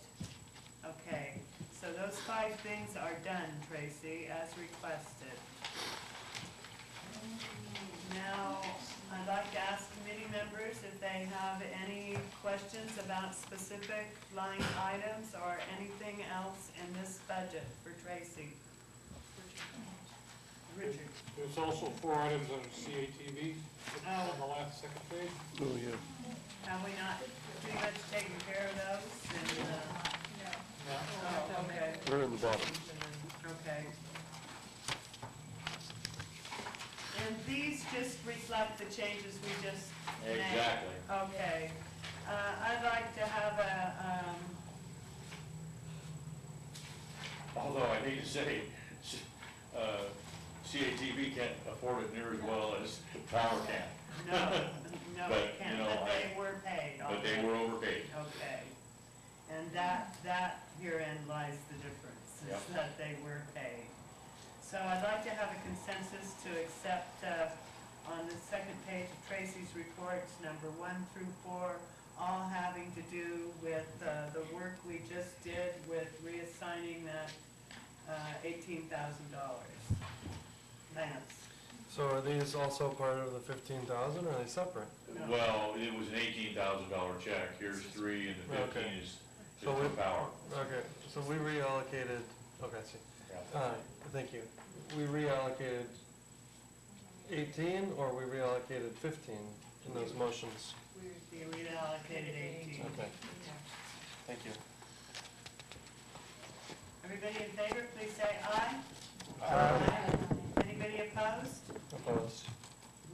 Okay, so those 5 things are done, Tracy, as requested. Now, I'd like to ask committee members if they have any questions about specific line items or anything else in this budget for Tracy. Richard? There's also 4 items on CATV on the second page. Oh, yeah. Have we not pretty much taken care of those? And, oh, okay, They're in the bottom. okay. And these just reflect the changes we just made? Exactly. Okay. I'd like to have Although I hate to say, CATV can't afford it near as well as Power can. no, But, it can't, you know, but they were paid. But they were overpaid. Okay. And that herein lies the difference, is Yep. that they were paid. So I'd like to have a consensus to accept, on the second page of Tracy's reports, number 1 through 4, all having to do with, the work we just did with reassigning that, $18,000. Lance? So are these also part of the 15,000, or are they separate? Well, it was an $18,000 check. Here's 3 and the 15 Okay. is So for we, Power. okay, so we reallocated, okay, I see. Yeah. Thank you. We reallocated 18, or we reallocated 15 in those motions? We reallocated 18. Okay, thank you. Everybody in favor, please say aye. Aye. Anybody opposed?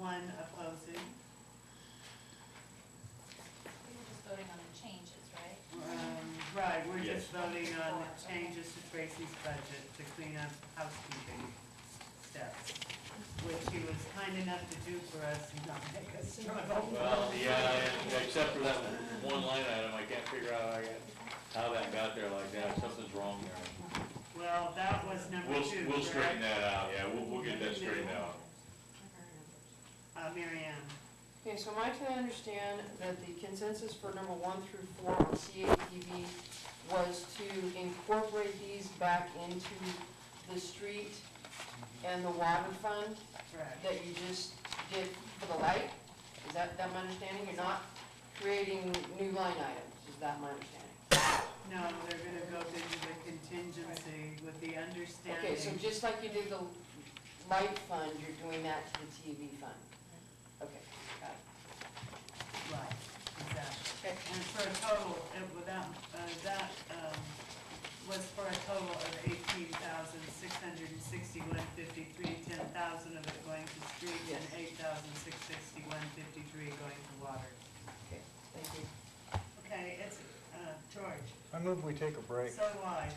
one opposing. We were just voting on the changes, right? Right, we're just Yes. voting on the changes to Tracy's budget to clean up housekeeping steps, which he was kind enough to do for us and not make us struggle. Well, yeah, except for that one line item, I can't figure out how that got there like that. Something's wrong there. Well, that was number two, We'll straighten correct? that out, yeah, we'll get that straightened out. Mary Ann. Okay, so am I to understand that the consensus for number 1 through 4 on CATV was to incorporate these back into the street and the water fund Correct. that you just did for the light? Is that my understanding? You're not creating new line items, is that my understanding? No, they're gonna go into the contingency with the understanding. Okay, so just like you did the light fund, you're doing that to the TV fund? Okay, got it. Right, exactly. Okay. And for a total, that was for a total of $18,661.53, $10,000 of it going to streets and $8,661.53 going to water. Okay, thank you. Okay, it's, George, I move we take a break. so do I.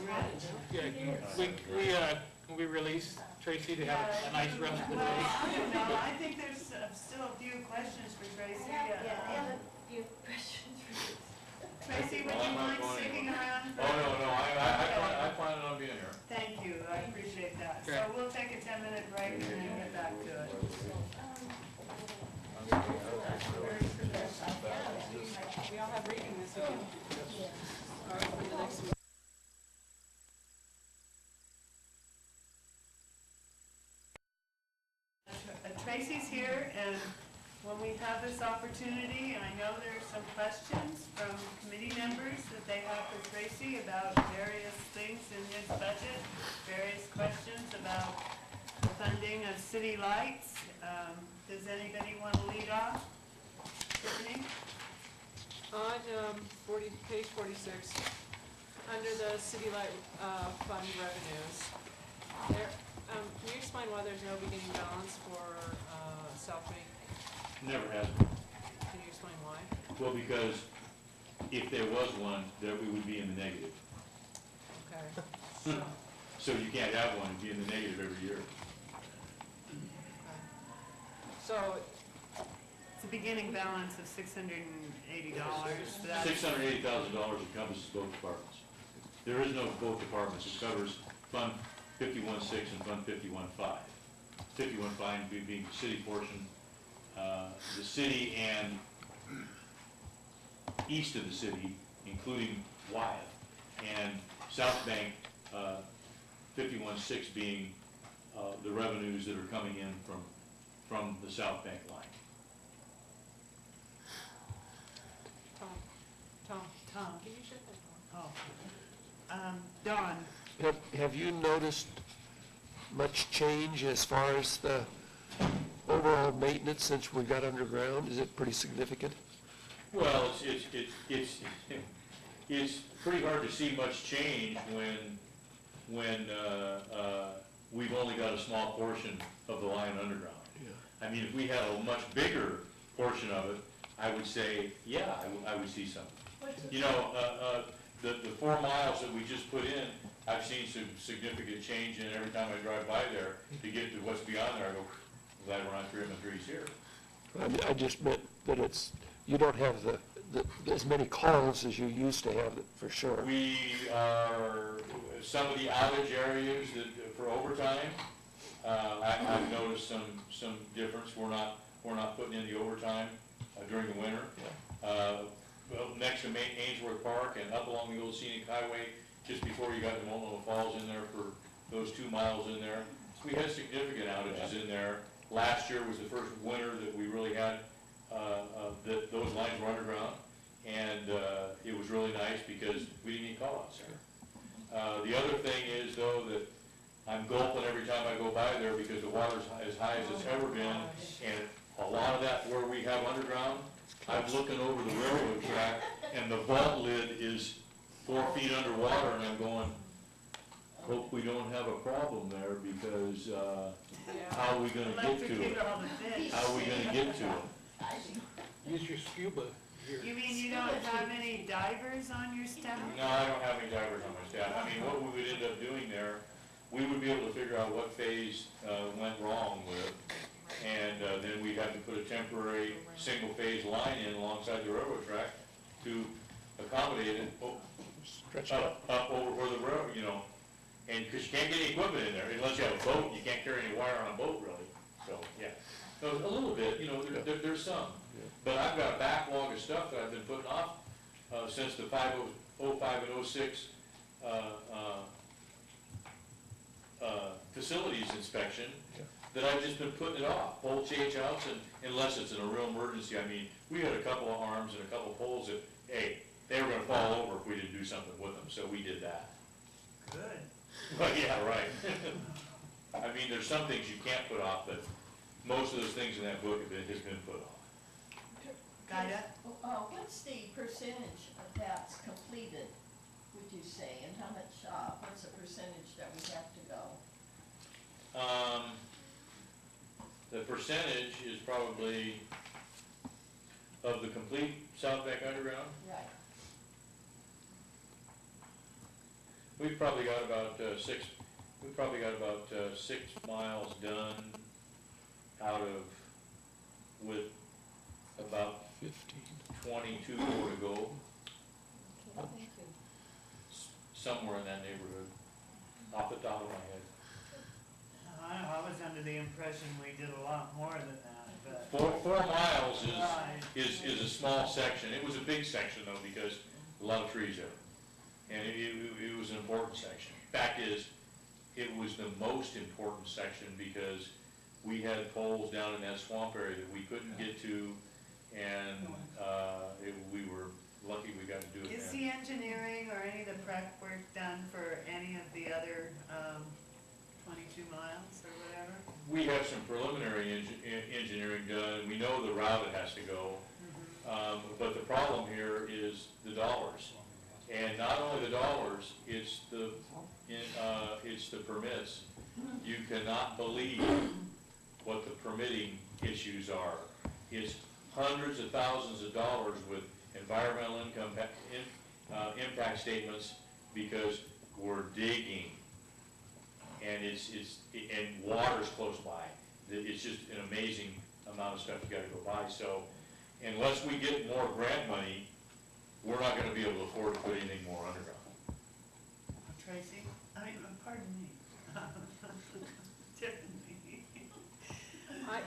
Rich. Yeah, can we release Tracy to have a nice rest of the Well, day? I don't know, I think there's still a few questions for Tracy. few questions for you. Tracy, would Well, you I'm not mind going sticking around? Oh, no, I plan on being here. Thank you, I appreciate that. So Okay. we'll take a 10-minute break and then get back to it. We all have reading this weekend. All right, for the next week. Tracy's here, and when we have this opportunity, I know there's some questions from committee members that they have for Tracy about various things in his budget, various questions about the funding of city lights. Does anybody want to lead off? Tiffany? On page 46, under the city light fund revenues, there, can you explain why there's no beginning balance for South Bank? Never has been. Can you explain why? Well, because if there was one, then we would be in the negative. Okay. So you can't have one and be in the negative every year. So, It's a beginning balance of $680. $680,000 encompasses both departments. There is no both departments. It covers Fund 51.6 and Fund 51.5. 51.5 being the city portion, the city and east of the city, including Wyatt, and South Bank, 51.6 being the revenues that are coming in from the South Bank line. Tom, can you shut that door? oh. Dawn? Have you noticed much change as far as the overall maintenance since we got underground? Is it pretty significant? Well, it's pretty hard to see much change when we've only got a small portion of the line underground. Yeah. I mean, if we had a much bigger portion of it, I would say, yeah, I would see something. You know, the 4 miles that we just put in, I've seen some significant change in it every time I drive by there to get to what's beyond there. I go, glad we're not trimming trees here. I just meant that you don't have as many calls as you used to have, for sure. We are, some of the outage areas that, for overtime, I've noticed some difference. We're not putting in the overtime during the winter. Well, next to Ainsworth Park and up along the old scenic highway, just before you got the Multnomah Falls in there for those 2 miles in there. We had significant outages in there. Last year was the first winter that we really had, that those lines were underground. And it was really nice because we didn't get call-outs there. The other thing is, though, that I'm gulping every time I go by there because the water's as high as it's ever been. And a lot of that where we have underground, I'm looking over the railroad track and the vault lid is 4 feet underwater and I'm going, hope we don't have a problem there because, Yeah. how are we gonna get to Electrocute it? all the fish. How are we gonna get to it? Use your scuba gear. You mean you don't have any divers on your staff? No, I don't have any divers on my staff. I mean, what we would end up doing there, we would be able to figure out what phase, went wrong with. And, then we'd have to put a temporary single-phase line in alongside the railroad track to accommodate it Stretch it out. up over where the railroad, you know. And, because you can't get any equipment in there, unless you have a boat, you can't carry any wire on a boat, really. So, yeah. So, a little bit, you know, there's some. But I've got a backlog of stuff that I've been putting off, since the 05 and 06, facilities inspection, that I've just been putting it off, pole change outs, and unless it's in a real emergency. I mean, we had a couple of arms and a couple of poles that, hey, they were gonna fall over if we didn't do something with them, so we did that. Good. Well, yeah, right. I mean, there's some things you can't put off, but most of those things in that book has been put off. Gaia? What's the percentage that's completed, would you say, and how much, what's the percentage that we have to go? The percentage is probably of the complete South Bank Underground. Right. We've probably got about 6 miles done out of, with about 22 more to go, Okay, thank you. somewhere in that neighborhood, off the top of my head. I was under the impression we did a lot more than that, but. 4 miles Right. is a small section. It was a big section though, because a lot of trees there. And it was an important section. Fact is, it was the most important section because we had poles down in that swamp area that we couldn't get to, and, we were lucky we got to do it Is then. the engineering or any of the prep work done for any of the other, 22 miles or whatever? We have some preliminary engineering done, and we know the route it has to go. But the problem here is the dollars. And not only the dollars, it's the permits. You cannot believe what the permitting issues are. It's hundreds of thousands of dollars with environmental impact statements because we're digging. And and water's close by. It's just an amazing amount of stuff you gotta go by. So unless we get more grant money, we're not gonna be able to afford to put anything more underground. Tracy, pardon me. Tiffany.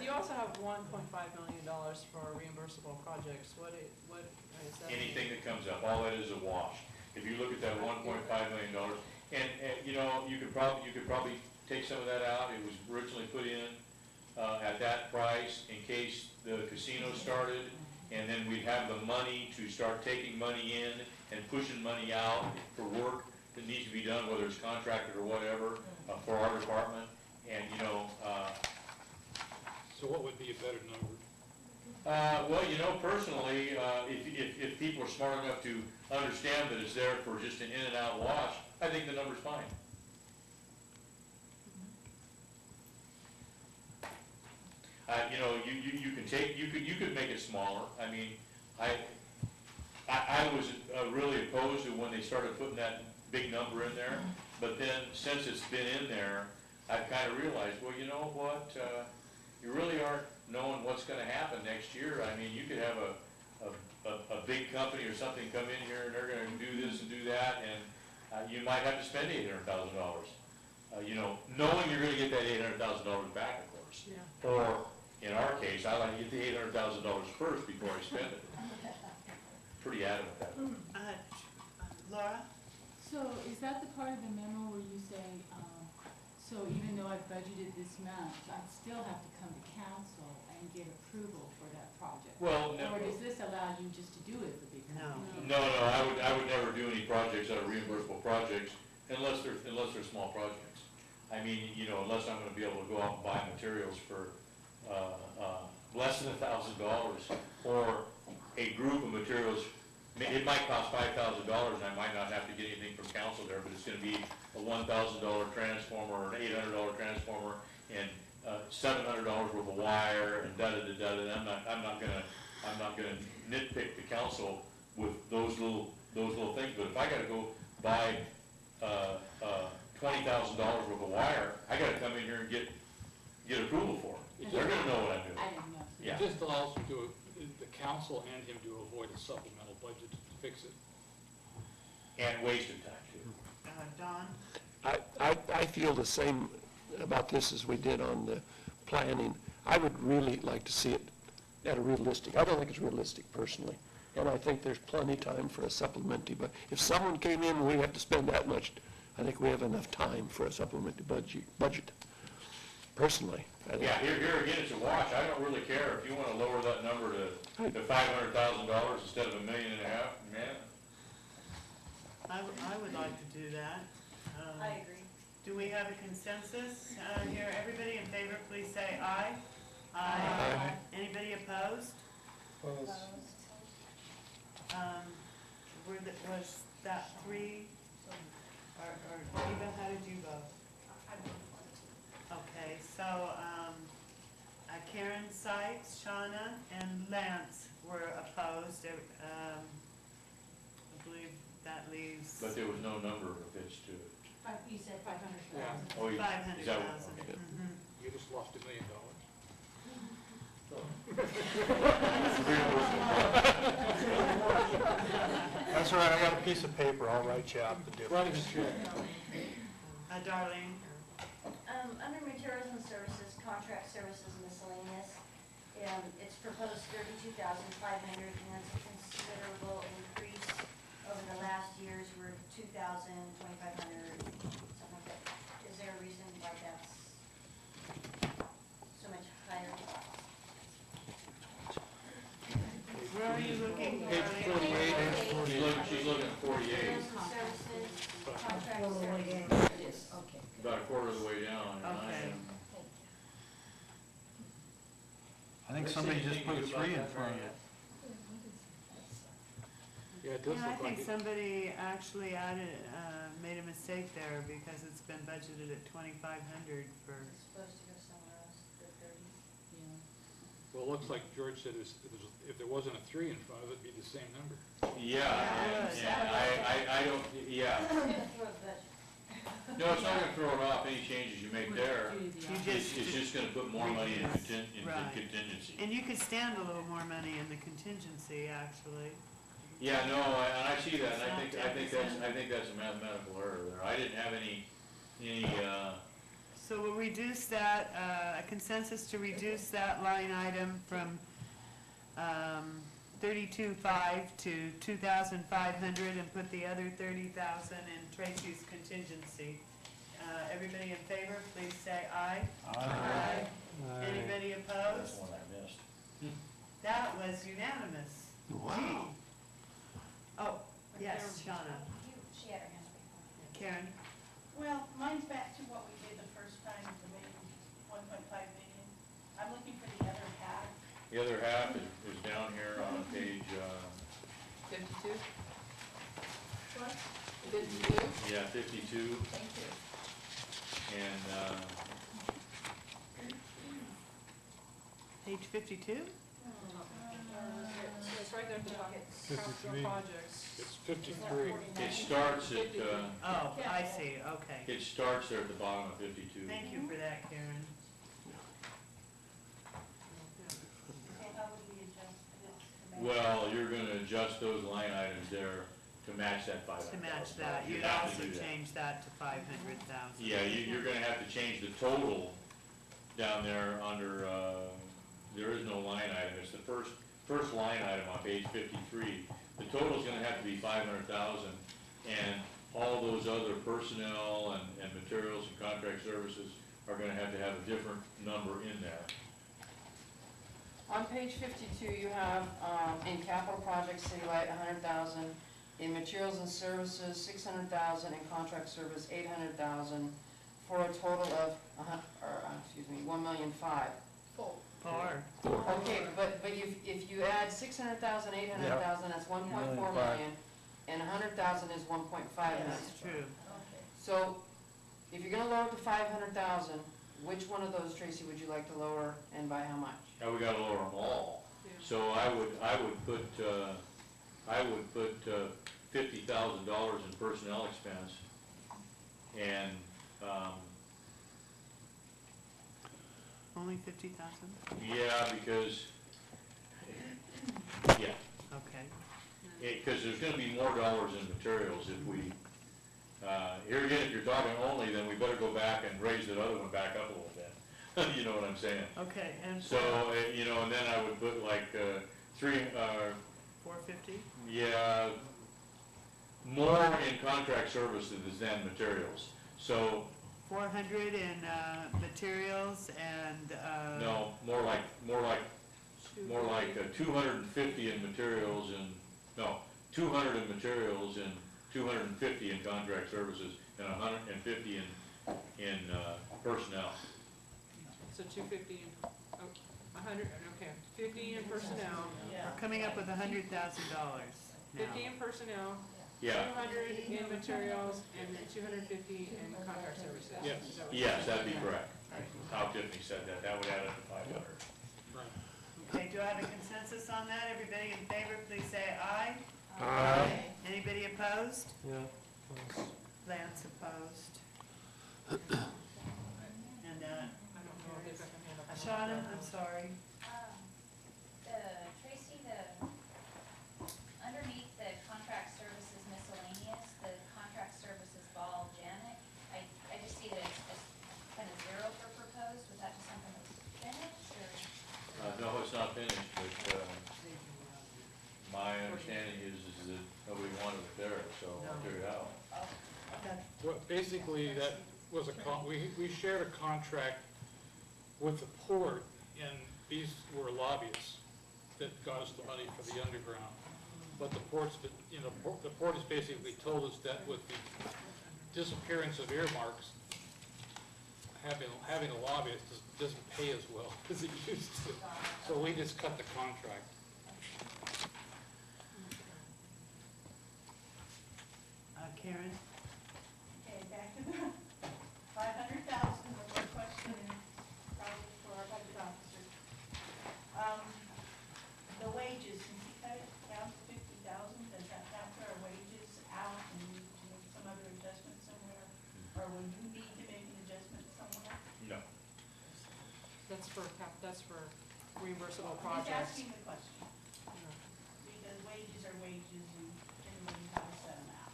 You also have $1.5 million for reimbursable projects. What is that? Anything that comes up, all that is a wash. If you look at that $1.5 million, and you know, you could probably take some of that out. It was originally put in at that price in case the casino started, and then we'd have the money to start taking money in and pushing money out for work that needs to be done, whether it's contracted or whatever, for our department. And you know, So what would be a better number? well, you know, personally, if people are smart enough to understand that it's there for just an in and out wash, I think the number's fine. You know, you could make it smaller. I mean, I was really opposed to when they started putting that big number in there, but then since it's been in there, I've kind of realized, well, you know what, you really aren't knowing what's gonna happen next year. I mean, you could have a big company or something come in here and they're gonna do this and do that, and you might have to spend $800,000. You know, knowing you're gonna get that $800,000 back, of course. Yeah. Or, in our case, I like to get the $800,000 first before I spend it. Pretty adamant that way. Laura? So is that the part of the memo where you say, so even though I've budgeted this amount, I'd still have to come to council and get approval for that project? Well, no. Or does this allow you just to do it for big companies? No, I would never do any projects that are reimbursable projects unless they're small projects. I mean, you know, unless I'm gonna be able to go out and buy materials for, less than $1,000, or a group of materials It might cost $5,000, and I might not have to get anything from council there, but it's gonna be a $1,000 transformer, or an $800 transformer, and $700 worth of wire, and da-da-da-da, and I'm not gonna nitpick the council with those little things, but if I gotta go buy, $20,000 worth of wire, I gotta come in here and get approval for it. They're gonna know what I'm doing. I didn't know. Yeah. It just allows him to, the council and him to avoid a supplemental budget to fix it. And wasted time too. Don? I feel the same about this as we did on the planning. I would really like to see it at a realistic, I don't think it's realistic personally, and I think there's plenty of time for a supplementary, but if someone came in and we have to spend that much, I think we have enough time for a supplementary budget, personally. I think. Yeah, here again, it's a wash. I don't really care if you wanna lower that number to $500,000 instead of $1.5 million, man. I would like to do that. I agree. Do we have a consensus here? Everybody in favor, please say aye. Aye. Anybody opposed? Was that 3? Or Eva, how did you vote? Okay, so Karen Sykes, Shauna, and Lance were opposed. I believe that leaves But there was no number of bids to it. You said 500,000. Oh, you- is that 500,000. what- okay. Mhm. You just lost $1 million. That's all right, I got a piece of paper, I'll write you out the Writing difference. a check. Darlene? Under materials and services, contract services miscellaneous, it's proposed $32,500, and that's a considerable increase over the last years, we're 2,000, 2,500, something like that. Is there a reason why that's so much higher? Where are you looking, Page Darlene? 48. She's looking at 48, Materials and services, contract services. Okay. about a quarter of the way down. and I Okay. am- I think somebody just put a 3 in front of it. Yeah, it does Yeah, I look like think it. somebody actually made a mistake there because it's been budgeted at 2,500 for, It's supposed to go somewhere else, the 30. Well, it looks like George said if there wasn't a 3 in front of it, it'd be the same number. Yeah, and I don't, yeah. No, it's not gonna throw it off, any changes you make there. It's just gonna put more money in Right. contingency. and you could stand a little more money in the contingency, actually. Yeah, no, and I see that, and I It's think not that's a mathematical error there. I didn't have any, So we'll reduce that, a consensus to reduce that line item from 32,500 to 2,500 and put the other 30,000 in Tracy's contingency. Everybody in favor, please say aye. Aye. Anybody that's opposed? the one I missed. That was unanimous. Wow. Oh, yes, Shauna. She had her hand up. Karen? Well, mine's back to what we did the first time, the million, 1.5 million. I'm looking for the other half. The other half is down here on page, 52? What? 52? yeah, 52, Thank you. and, Page 52? It's right there at the top. Capital projects. It's 53. it starts at, Oh, I see, okay. it starts there at the bottom of 52. Thank you for that, Karen. Okay, how would we adjust this? to match? Well, you're gonna adjust those line items there to match that $500,000. To match that, You you'd have to also do that. change that to 500,000. Yeah, you're gonna have to change the total down there under, there is no line item, it's the first line item on page 53. The total's gonna have to be 500,000, and all those other personnel and materials and contract services are gonna have to have a different number in there. On page 52, you have, in capital projects, citywide, 100,000, in materials and services, 600,000, in contract service, 800,000, for a total of, $1,500,000. Full. Or, Okay, but if you add 600,000, 800,000, that's 1.4 million, and 100,000 is 1.5 million. that's true. So, if you're gonna lower it to 500,000, which one of those, Tracy, would you like to lower, and by how much? Now, we gotta lower them all. So I would put $50,000 in personnel expense, and, Only 50,000? yeah, because, yeah, Okay. because there's gonna be more dollars in materials if we, here again, if you're talking only, then we better go back and raise that other one back up a little bit. You know what I'm saying? Okay, and So, you know, and then I would put like, 450? yeah, more in contract services than materials. So, 400 in, materials and, no, more like 250 in materials and, no, 200 in materials and 250 in contract services and 150 in personnel. So 250, 100, okay, 50 in personnel, we're coming up with $100,000 now. 50 in personnel, Yeah, 200 in materials, and then 250 in contract services. Yes. Is that what you're yes, that'd be saying? correct. How Tiffany said that, that would add up to 500. Right. Okay, do I have a consensus on that? Everybody in favor, please say aye. Aye. Anybody opposed? Yeah. Lance opposed. And, I don't know if they've got their hand up. Shauna, I'm sorry. Tracy, underneath the contract services miscellaneous, the contract services ball Janet, I just see that it's just kind of zero for proposed. Was that just something that's finished, or? No, it's not finished, but, my understanding is that nobody wanted it there, so I took it out. Well, basically, that was we shared a contract with the port, and these were lobbyists that got us the money for the underground. But the port's, the port has basically told us that with the disappearance of earmarks, having a lobbyist doesn't pay as well as it used to. So we just cut the contract. Karen? Okay, back to the 500,000, the one question probably for our budget officer. The wages, since you cut it down to 50,000, does that factor our wages out and we need to make some other adjustment somewhere? Or will you need to make an adjustment somewhere? No. That's for reimbursable He's projects. asking the question, because wages are wages and generally you have to set them out.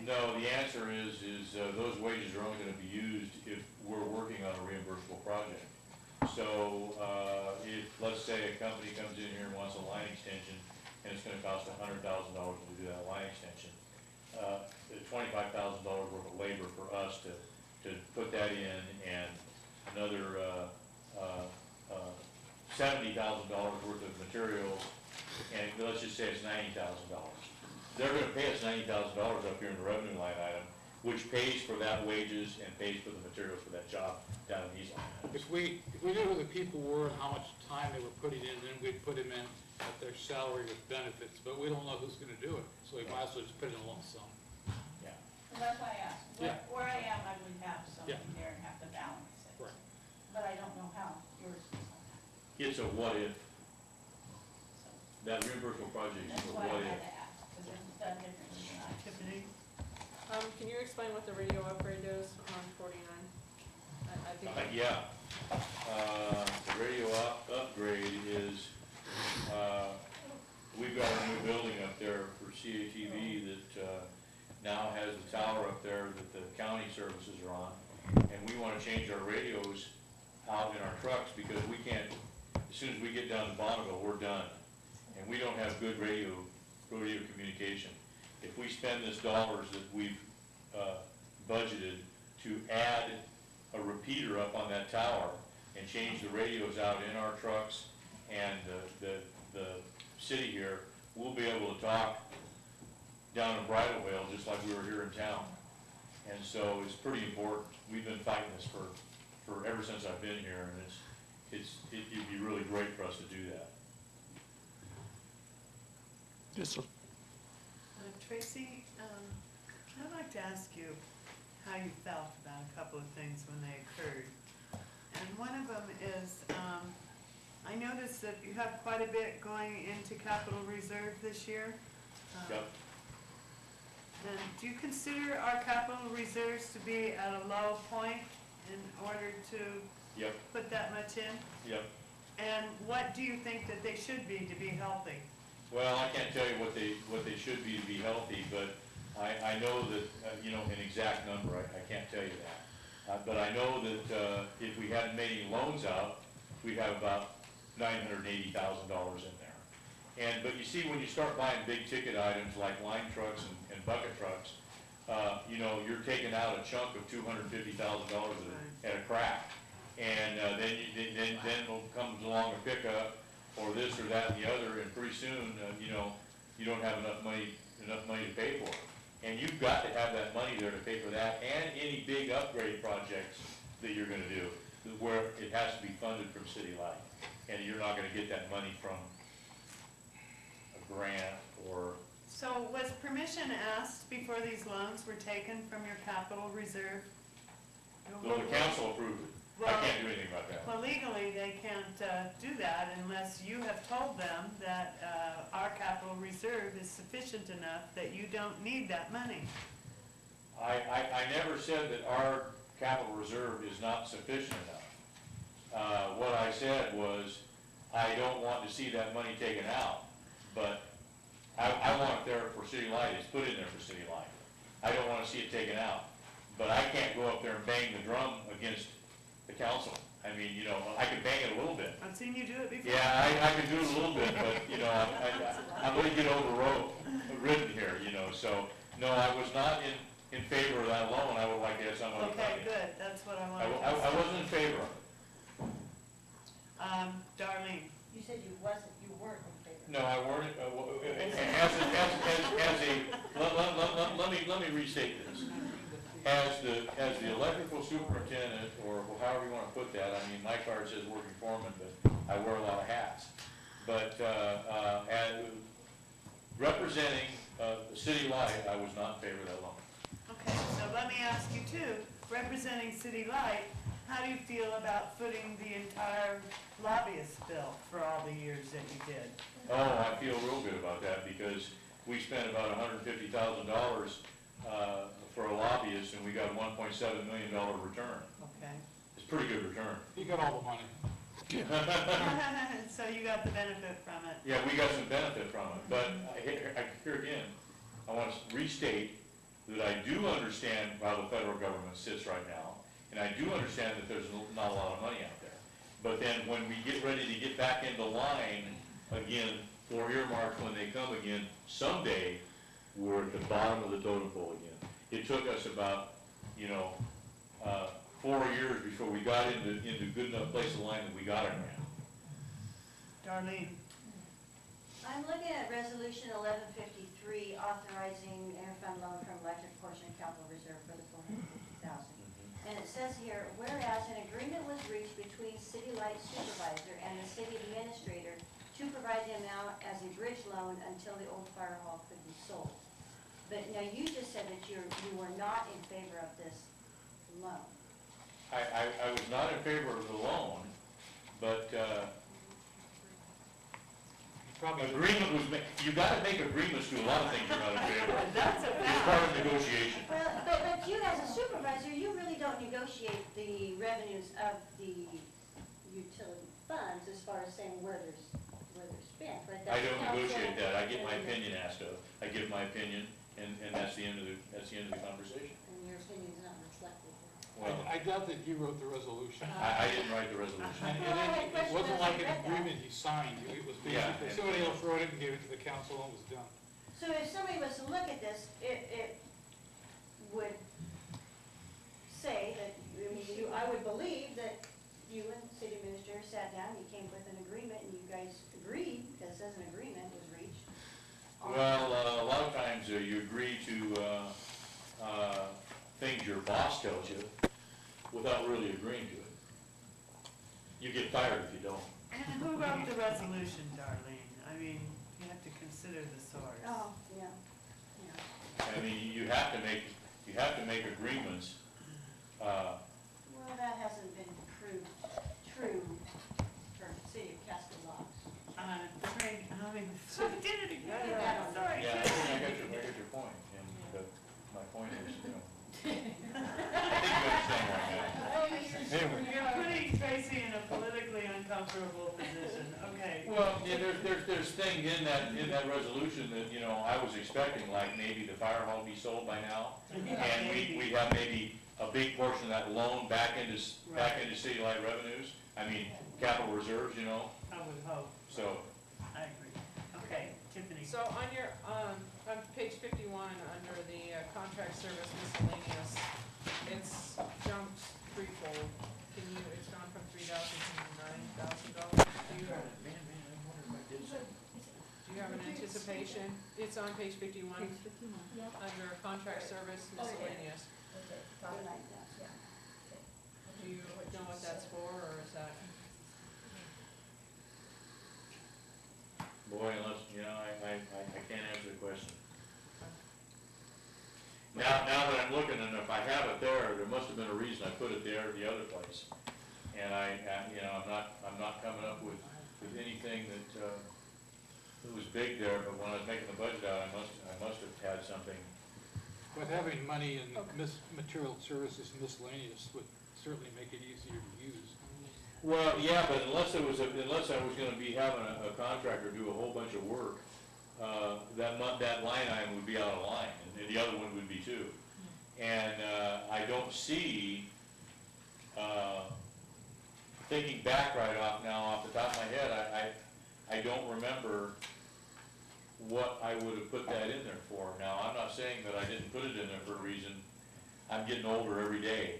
No, the answer is those wages are only gonna be used if we're working on a reimbursable project. So, if, let's say a company comes in here and wants a line extension, and it's gonna cost $100,000 to do that line extension, $25,000 worth of labor for us to put that in, and another, $70,000 worth of materials, and let's just say it's $90,000. They're gonna pay us $90,000 up here in the revenue line item, which pays for that wages and pays for the materials for that job down in these line items. If we knew who the people were and how much time they were putting in, then we'd put them in at their salary with benefits, but we don't know who's gonna do it, so we might as well just put it in a lump sum. Yeah. So that's why I asked. Yeah. Where I am, I would have something Yeah. there and have to balance it. Right. But I don't know how yours is. It's a what if, So that reimbursable project is that's a why what I had if. to ask, because it's done differently than I. Tiffany? Can you explain what the radio upgrade does on 49? I think. Yeah. The radio upgrade is, we've got a new building up there for CATV that, now has the tower up there that the county services are on. And we wanna change our radios out in our trucks because we can't, as soon as we get down to Bonneville, we're done. And we don't have good radio communication. If we spend this dollars that we've, budgeted to add a repeater up on that tower and change the radios out in our trucks and the city here, we'll be able to talk down in Bridal Veil just like we were here in town. And so it's pretty important. We've been fighting this for ever since I've been here, and it'd be really great for us to do that. Just Tracy, I'd like to ask you how you felt about a couple of things when they occurred. And one of them is, I noticed that you have quite a bit going into capital reserve this year. Yep. And do you consider our capital reserves to be at a low point in order to Yep, put that much in? yep. And what do you think that they should be to be healthy? Well, I can't tell you what they should be to be healthy, but I know that, you know, an exact number, I can't tell you that. But I know that, if we hadn't made any loans out, we'd have about $980,000 in there. But you see, when you start buying big ticket items like line trucks and bucket trucks, you know, you're taking out a chunk of $250,000 at a crack. And then comes along a pickup, or this or that and the other, and pretty soon, you know, you don't have enough money to pay for it. And you've got to have that money there to pay for that, and any big upgrade projects that you're gonna do, where it has to be funded from City Light. And you're not gonna get that money from a grant or. So was permission asked before these loans were taken from your capital reserve? Well, the council approved it. I can't do anything about that. Well, legally, they can't do that unless you have told them that our capital reserve is sufficient enough that you don't need that money. I never said that our capital reserve is not sufficient enough. What I said was, I don't want to see that money taken out, but I want it there for City Light, it's put in there for City Light. I don't want to see it taken out, but I can't go up there and bang the drum against the council. I mean, you know, I can bang it a little bit. I've seen you do it before. Yeah, I can do it a little bit, but, you know, I'm going to get overridden here, you know, so, no, I was not in favor of that loan. I would like to have some other Okay, money. good, that's what I wanted to I say. wasn't in favor of it. Darlene, You said you weren't in favor. No, I weren't, let me restate this. As the electrical superintendent, or however you want to put that, I mean, my card says working foreman, but I wear a lot of hats. But, and representing, the City Light, I was not in favor of that loan. okay, so let me ask you too, representing City Light, how do you feel about footing the entire lobbyist bill for all the years that you did? Oh, I feel real good about that, because we spent about $150,000 for a lobbyist, and we got a $1.7 million return. Okay. It's a pretty good return. You got all the money. So you got the benefit from it. Yeah, we got some benefit from it, but here again, I want to restate that I do understand how the federal government sits right now, and I do understand that there's not a lot of money out there. But then when we get ready to get back into line again for earmarks when they come again, someday we're at the bottom of the totem pole again. It took us about, 4 years before we got into good enough place of line that we got it now. Darlene, I'm looking at resolution 1153, authorizing interfund loan from electric portion of capital reserve for the $450,000. And it says here, whereas an agreement was reached between City Light Supervisor and the city administrator to provide the amount as a bridge loan until the old fire hall could be sold. But now you just said that you were not in favor of this loan. I was not in favor of the loan, but agreement was made. You got to make agreements to a lot of things you're not in favor of. that's a It's fact. part of negotiation. Well, but you as a supervisor, you really don't negotiate the revenues of the utility funds as far as saying where they're spent, right? I That's don't council. negotiate that. I get my opinion asked of. I give my opinion, and that's the end of the conversation. And your opinion's not reflected here. Well, I doubt that you wrote the resolution. I didn't write the resolution. And Well, I had a it question wasn't as I like an read that. agreement he signed. It was Yeah. basically, somebody else wrote it and gave it to the council and it was done. So if somebody was to look at this, it would say that, I would believe that you and the city administrator sat down, you came with an agreement, and you guys agreed, because it says an agreement was reached. Well, a lot of times you agree to things your boss tells you without really agreeing to it. You get fired if you don't. And who wrote the resolution, Darlene? I mean, you have to consider the source. Oh, yeah, yeah. I mean, you have to make agreements, Well, that hasn't been proved true for the city of Cascade. Craig, I mean, so I did it again. Sorry. yeah, I got your point, and, but my point is, you know, I think you understand where I'm at. Anyway. You're putting Tracy in a politically uncomfortable position, okay. Well, yeah, there's things in that resolution that, you know, I was expecting, like maybe the fire hall be sold by now, and we have maybe a big portion of that loan back into city light revenues. I mean, capital reserves, you know, I would hope, so. I agree. Okay, Tiffany. So on your, on page 51, under the contract service miscellaneous, it's jumped threefold. It's gone from $3,000 to $9,000. Do you have an anticipation? It's on page 51, Page 51. Yep. under contract service miscellaneous. Okay, I like that, yeah. Do you know what that's for, or is that? Boy, unless, you know, I can't answer the question. Now that I'm looking, and if I have it there must have been a reason I put it there, the other place. And you know, I'm not coming up with anything that was big there, but when I was making the budget out, I must have had something. But having money in material services miscellaneous would certainly make it easier to use. Well, yeah, but unless I was gonna be having a contractor do a whole bunch of work, that line item would be out of line, and the other one would be too. And I don't see, thinking back right off now, off the top of my head, I don't remember what I would have put that in there for. Now, I'm not saying that I didn't put it in there for a reason. I'm getting older every day.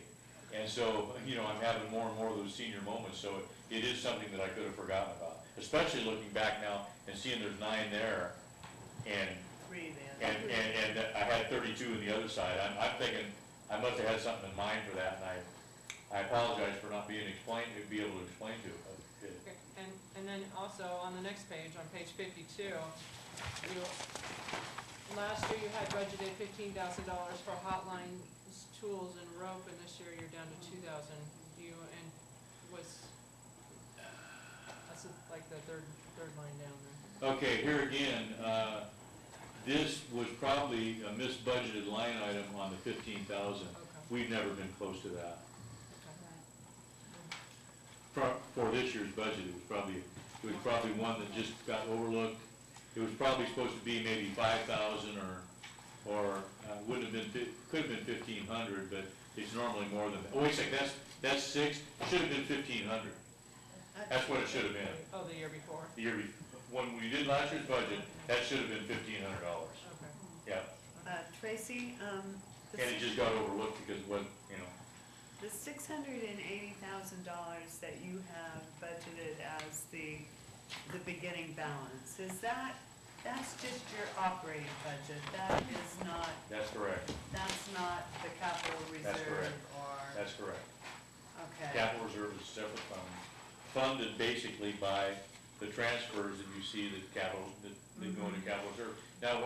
And so, you know, I'm having more and more of those senior moments, so it is something that I could have forgotten about. Especially looking back now and seeing there's 9 there, and 3 then. and I had 32 on the other side. I'm thinking, I must have had something in mind for that, and I apologize for not being able to explain to it. Okay, and then also on the next page, on page 52, last year you had budgeted $15,000 for hotline tools and rope, and this year you're down to 2,000. That's like the third line down there. Okay, here again, this was probably a misbudgeted line item on the 15,000. Okay. We've never been close to that. Okay. For this year's budget, it was probably one that just got overlooked. It was probably supposed to be maybe 5,000 or wouldn't have been, could have been 1,500, but it's normally more than that. Oh, wait a second, that's 6, should have been 1,500. That's what it should have been. Oh, the year before? The year before, when we did last year's budget, that should have been $1,500. Okay. Yeah, Tracy, and it just got overlooked because it wasn't, you know. the $680,000 that you have budgeted as the beginning balance, that's just your operating budget? That is not, That's correct. that's not the capital reserve? That's correct. Or, That's correct. okay. Capital reserve is a separate fund, funded basically by the transfers that you see that go into capital reserve. Now,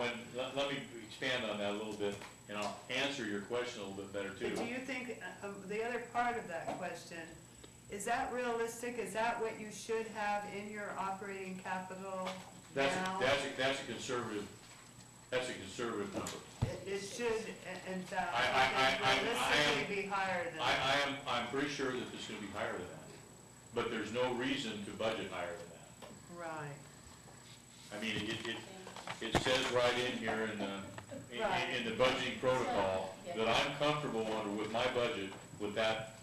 let me expand on that a little bit, and I'll answer your question a little bit better too. But do you think, the other part of that question, is that realistic? Is that what you should have in your operating capital now? That's a conservative number. It should, in fact, I realistically be higher than that. I'm pretty sure that it's gonna be higher than that, but there's no reason to budget higher than that. Right. I mean, it says right in here in the budgeting protocol that I'm comfortable with my budget with that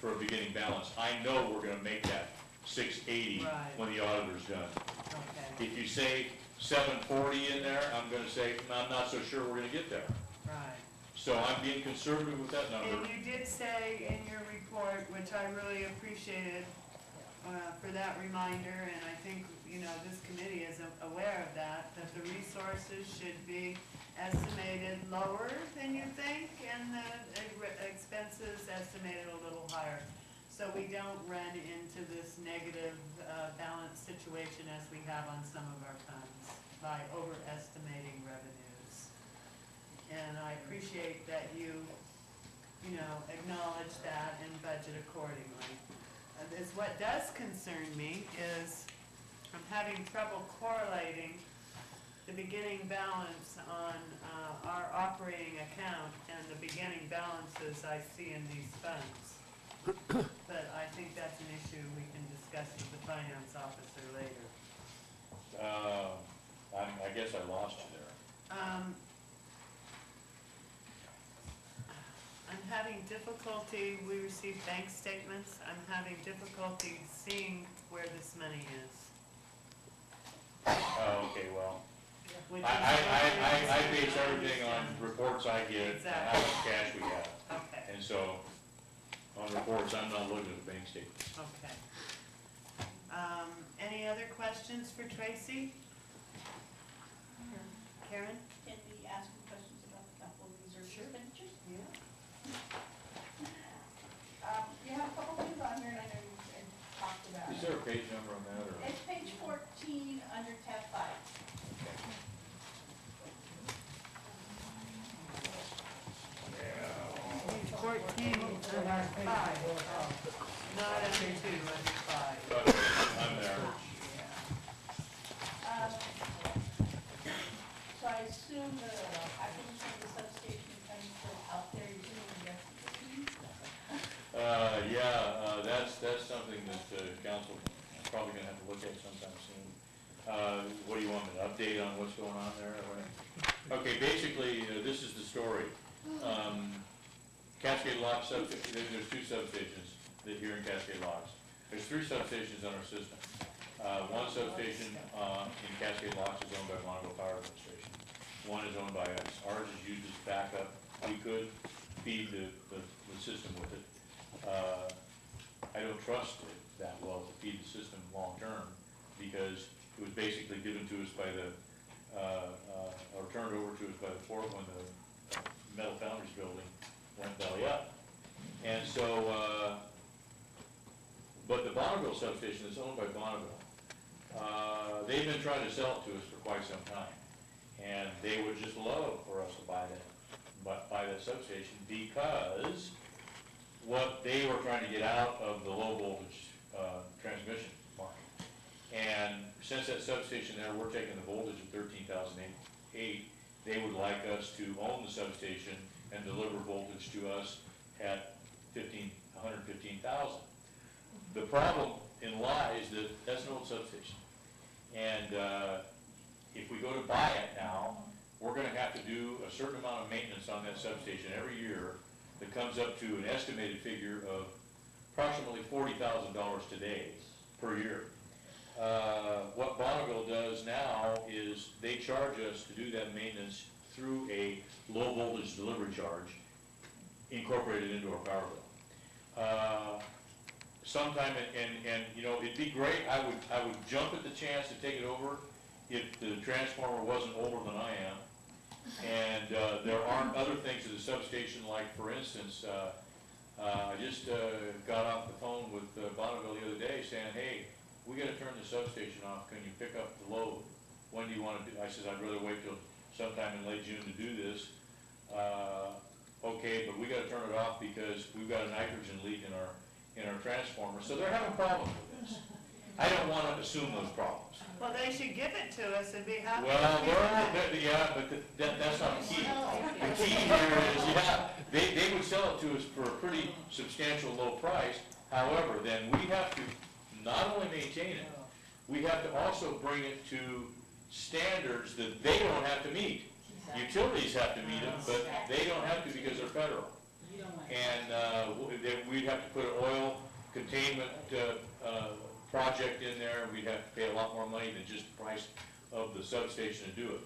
for a beginning balance. I know we're gonna make that 680 Right. when the auditor's done. Okay, If you say 740 in there, I'm gonna say, I'm not so sure we're gonna get there. right. So I'm being conservative with that number. And you did say in your report, which I really appreciated, for that reminder, and I think, you know, this committee is aware of that the resources should be estimated lower than you think, and the expenses estimated a little higher. so we don't run into this negative balance situation as we have on some of our funds by overestimating revenues. And I appreciate that you acknowledge that and budget accordingly. What does concern me is I'm having trouble correlating the beginning balance on our operating account and the beginning balances I see in these funds. But I think that's an issue we can discuss with the finance officer later. I guess I lost you there. I'm having difficulty, we received bank statements, I'm having difficulty seeing where this money is. Oh, okay, well, Which is I base everything on reports I get, and how Exactly. much cash we have. Okay, And so, on reports, I'm not looking at the bank statement. okay. Any other questions for Tracy? Karen? Can we ask some questions about the capital reserve expenditures? Yeah. You have a couple things on here, and I know you've talked about Is it. there a page number on that, or? It's page 14 under tab 5. Page 14, under 5. Not under 2, under 5. I'm there. So I assume the acquisition of the substation comes from out there, you're doing the Yeah, that's something that council is probably gonna have to look at sometime soon. What do you want, an update on what's going on there, or what? Okay, basically, this is the story. Cascade Locks, there's 2 substations here in Cascade Locks. There's 3 substations on our system. One substation in Cascade Locks is owned by Bonneville Power Administration. One is owned by us. Ours is used as backup. We could feed the system with it. I don't trust it that well to feed the system long-term, because it was basically given to us by or turned over to us by the port when the Metal Foundries building went belly up. And so, but the Bonneville substation is owned by Bonneville. They've been trying to sell it to us for quite some time, and they would just love for us to buy that substation, because what they were trying to get out of the low voltage transmission market. And since that substation there, we're taking the voltage of 13,008, they would like us to own the substation and deliver voltage to us at 115,000. The problem lies that that's an old substation. And if we go to buy it now, we're gonna have to do a certain amount of maintenance on that substation every year that comes up to an estimated figure of approximately $40,000 today per year. What Bonneville does now is they charge us to do that maintenance through a low voltage delivery charge incorporated into our power bill. Sometime, and it'd be great, I would jump at the chance to take it over if the transformer wasn't older than I am. And there aren't other things at the substation, like, for instance, I just got off the phone with Bonneville the other day saying, hey, we gotta turn the substation off, can you pick up the load? When do you wanna do? I said, I'd rather wait till sometime in late June to do this. Okay, but we gotta turn it off because we've got a nitrogen leak in our transformer, so they're having problems with this. I don't wanna assume those problems. Well, they should give it to us and be happy. Well, yeah, but that's not the key. The key here is, they would sell it to us for a pretty substantial low price. However, then we have to not only maintain it, we have to also bring it to standards that they don't have to meet. Utilities have to meet them, but they don't have to because they're federal. And we'd have to put an oil containment project in there, and we'd have to pay a lot more money than just the price of the substation to do it.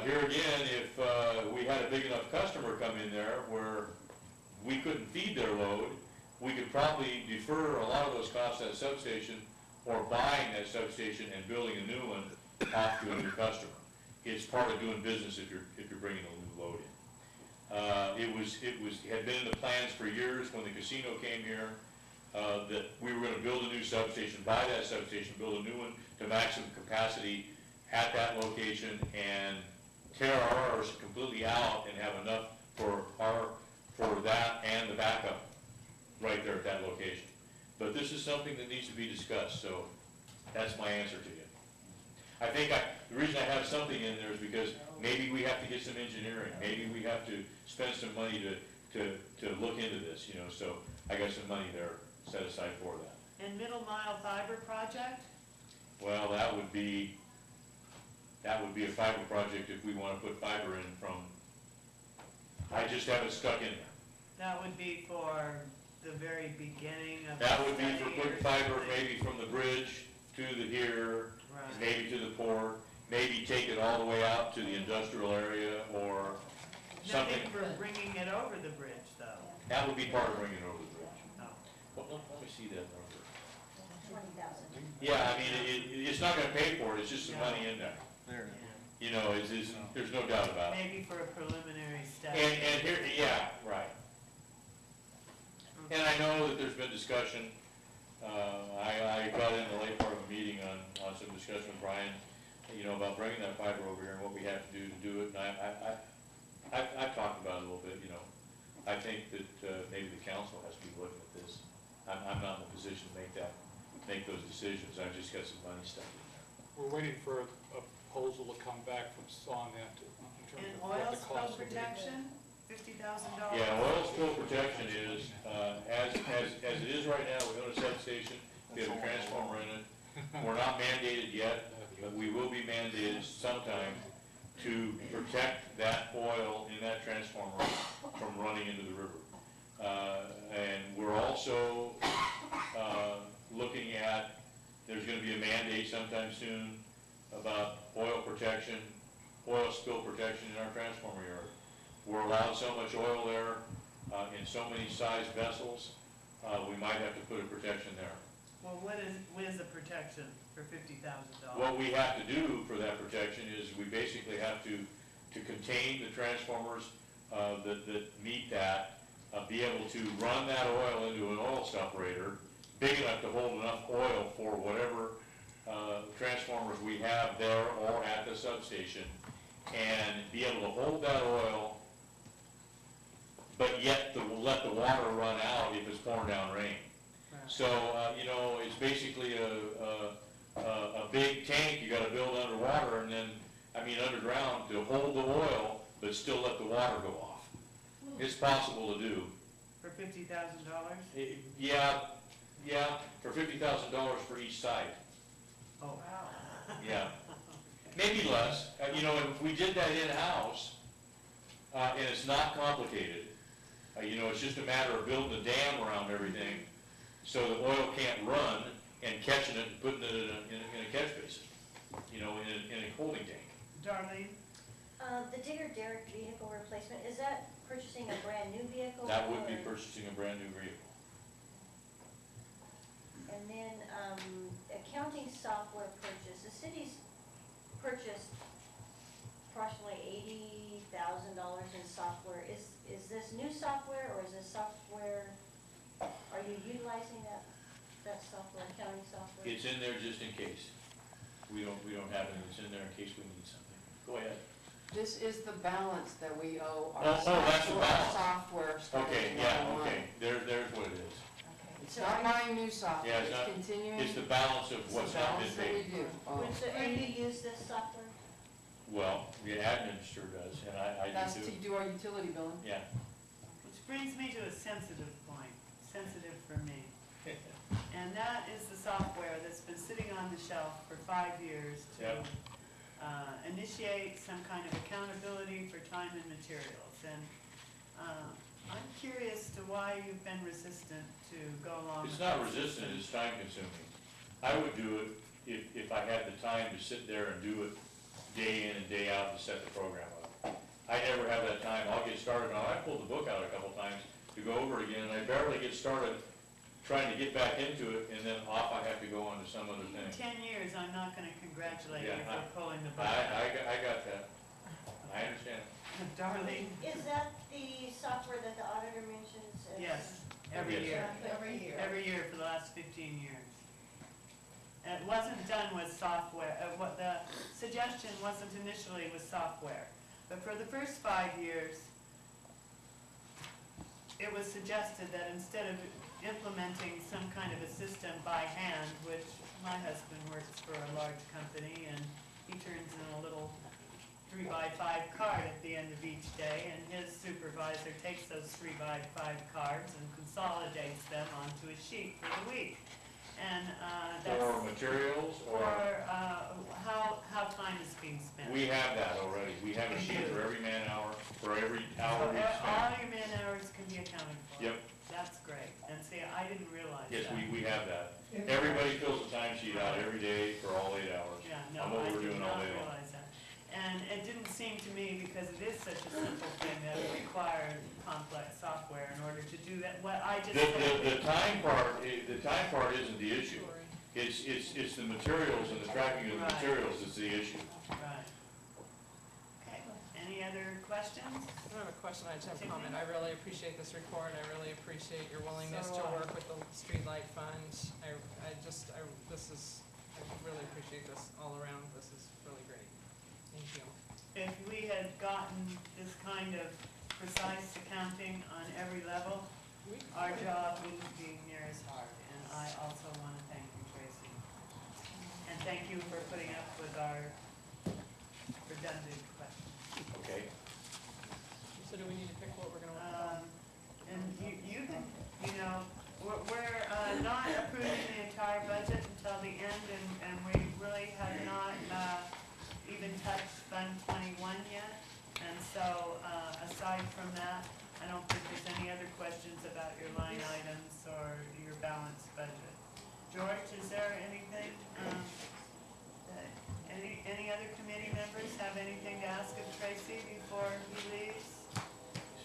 Here again, if we had a big enough customer come in there where we couldn't feed their load, we could probably defer a lot of those costs at that substation, or buying that substation and building a new one off to a new customer. It's part of doing business if you're bringing a new load in. It had been in the plans for years when the casino came here, that we were gonna build a new substation, buy that substation, build a new one to maximum capacity at that location, and tear ours completely out and have enough for that and the backup right there at that location. But this is something that needs to be discussed, so that's my answer to you. I think the reason I have something in there is because maybe we have to get some engineering, maybe we have to spend some money to look into this, you know, so I got some money there set aside for that. And middle mile fiber project? Well, that would be a fiber project if we want to put fiber in from, I just have it stuck in there. That would be for the very beginning of. That would be the for study putting or fiber something? maybe from the bridge to the here, Right. maybe to the port, maybe take it all the way out to the industrial area or something. Nothing for bringing it over the bridge, though. That would be part of bringing it over the bridge. Oh. Well, let me see that number. 20,000. Yeah, I mean, it's not gonna pay for it, it's just some money in there. There. You know, there's no doubt about it. Maybe for a preliminary study. And here, yeah, right. And I know that there's been discussion, I got in the late part of a meeting on some discussion with Brian, you know, about bringing that fiber over here and what we have to do it, and I've talked about it a little bit, you know. I think that, maybe the council has to be looking at this. I'm not in a position to make those decisions, I've just got some money stuck in there. We're waiting for a proposal to come back from Sonnet in terms And of what oil the spill cost will be. protection, $50,000? Yeah, oil spill protection is, as it is right now, we own a substation, we have a transformer in it. We're not mandated yet, but we will be mandated sometime to protect that oil in that transformer from running into the river. And we're also, looking at, there's gonna be a mandate sometime soon about oil protection, oil spill protection in our transformer yard. We're allowed so much oil there, in so many size vessels, we might have to put a protection there. Well, what is the protection for $50,000? What we have to do for that protection is we basically have to contain the transformers, that meet that, be able to run that oil into an oil separator, big enough to hold enough oil for whatever, transformers we have there or at the substation, and be able to hold that oil, but yet let the water run out if it's pouring down rain. Right. So, you know, it's basically a big tank you gotta build underwater and then, underground to hold the oil, but still let the water go off. It's possible to do. For $50,000? Yeah, for $50,000 for each site, Oh, wow. yeah. Maybe less, you know, if we did that in-house, and it's not complicated, you know, it's just a matter of building a dam around everything, so the oil can't run, and catching it and putting it in a catch basin, you know, in a holding tank. Darlene? The digger derrick vehicle replacement, is that purchasing a brand new vehicle? That would be or- purchasing a brand new vehicle. And then, accounting software purchase, the city's purchased approximately $80,000 in software. Is this new software, or is this software, are you utilizing that software, accounting software? It's in there just in case. We don't have it, it's in there in case we need something. Go ahead. This is the balance that we owe Oh, that's the balance. software. Okay, yeah, okay, there's what it is. It's not buying new software, Yeah, it's it's not- continuing. It's the balance of It's what's the not been balance that we paid. do. Oh. And you use this software? Well, the admin sure does, and I That's do to too. do our utility billing. Yeah. Which brings me to a sensitive point, sensitive for me. And that is the software that's been sitting on the shelf for 5 years to Yep. Initiate some kind of accountability for time and materials. And I'm curious to why you've been resistant to go along with It's not this resistant, system. it's time consuming. I would do it if I had the time to sit there and do it day in and day out to set the program up. I never have that time. I'll get started on it. I pulled the book out a couple times to go over it again, and I barely get started trying to get back into it, and then off I have to go on to some other In thing. 10 years, I'm not gonna congratulate you Yeah, for pulling the book I out. got that. I understand. Darlene? Is that The software that the auditor mentions is. Yes, every Yes. year. Every year. Every year for the last 15 years. And it wasn't done with software, what the suggestion wasn't initially with software. But for the first 5 years, it was suggested that instead of implementing some kind of a system by hand, which my husband works for a large company, and he turns in a little 3x5 card at the end of each day, and his supervisor takes those 3x5 cards and consolidates them onto a sheet for the week. And that's Or materials, for or, how time is being spent. we have that already. We have a sheet for every man hour, for every hour So we all spend. your man hours can be accounted for. Yep, That's great. And see, I didn't realize yes, that. we have that. Everybody fills a timesheet out every day for all 8 hours. Yeah, On no, what I we're did doing all not day long. realize that. And it didn't seem to me, because it is such a simple thing, that it required complex software in order to do that, what I just said. The time part isn't the issue. It's the materials and the tracking of the Right. materials that's the issue. Right. Okay, any other questions? I don't have a question, I just have a comment. I really appreciate this report. I really appreciate your willingness So to do I. work with the streetlight fund. I really appreciate this all around. This is really great. Thank you. If we had gotten this kind of precise accounting on every level, our job wouldn't be near as hard. And I also want to thank you, Tracy. And thank you for putting up with our redundant questions. Okay? So do we need to pick what we're gonna work on? And you can, we're not approving the entire budget until the end, and we really have not even touched Fund 21 yet. And so, aside from that, I don't think there's any other questions about your line items or your balanced budget. George, is there anything, any other committee members have anything to ask of Tracy before he leaves?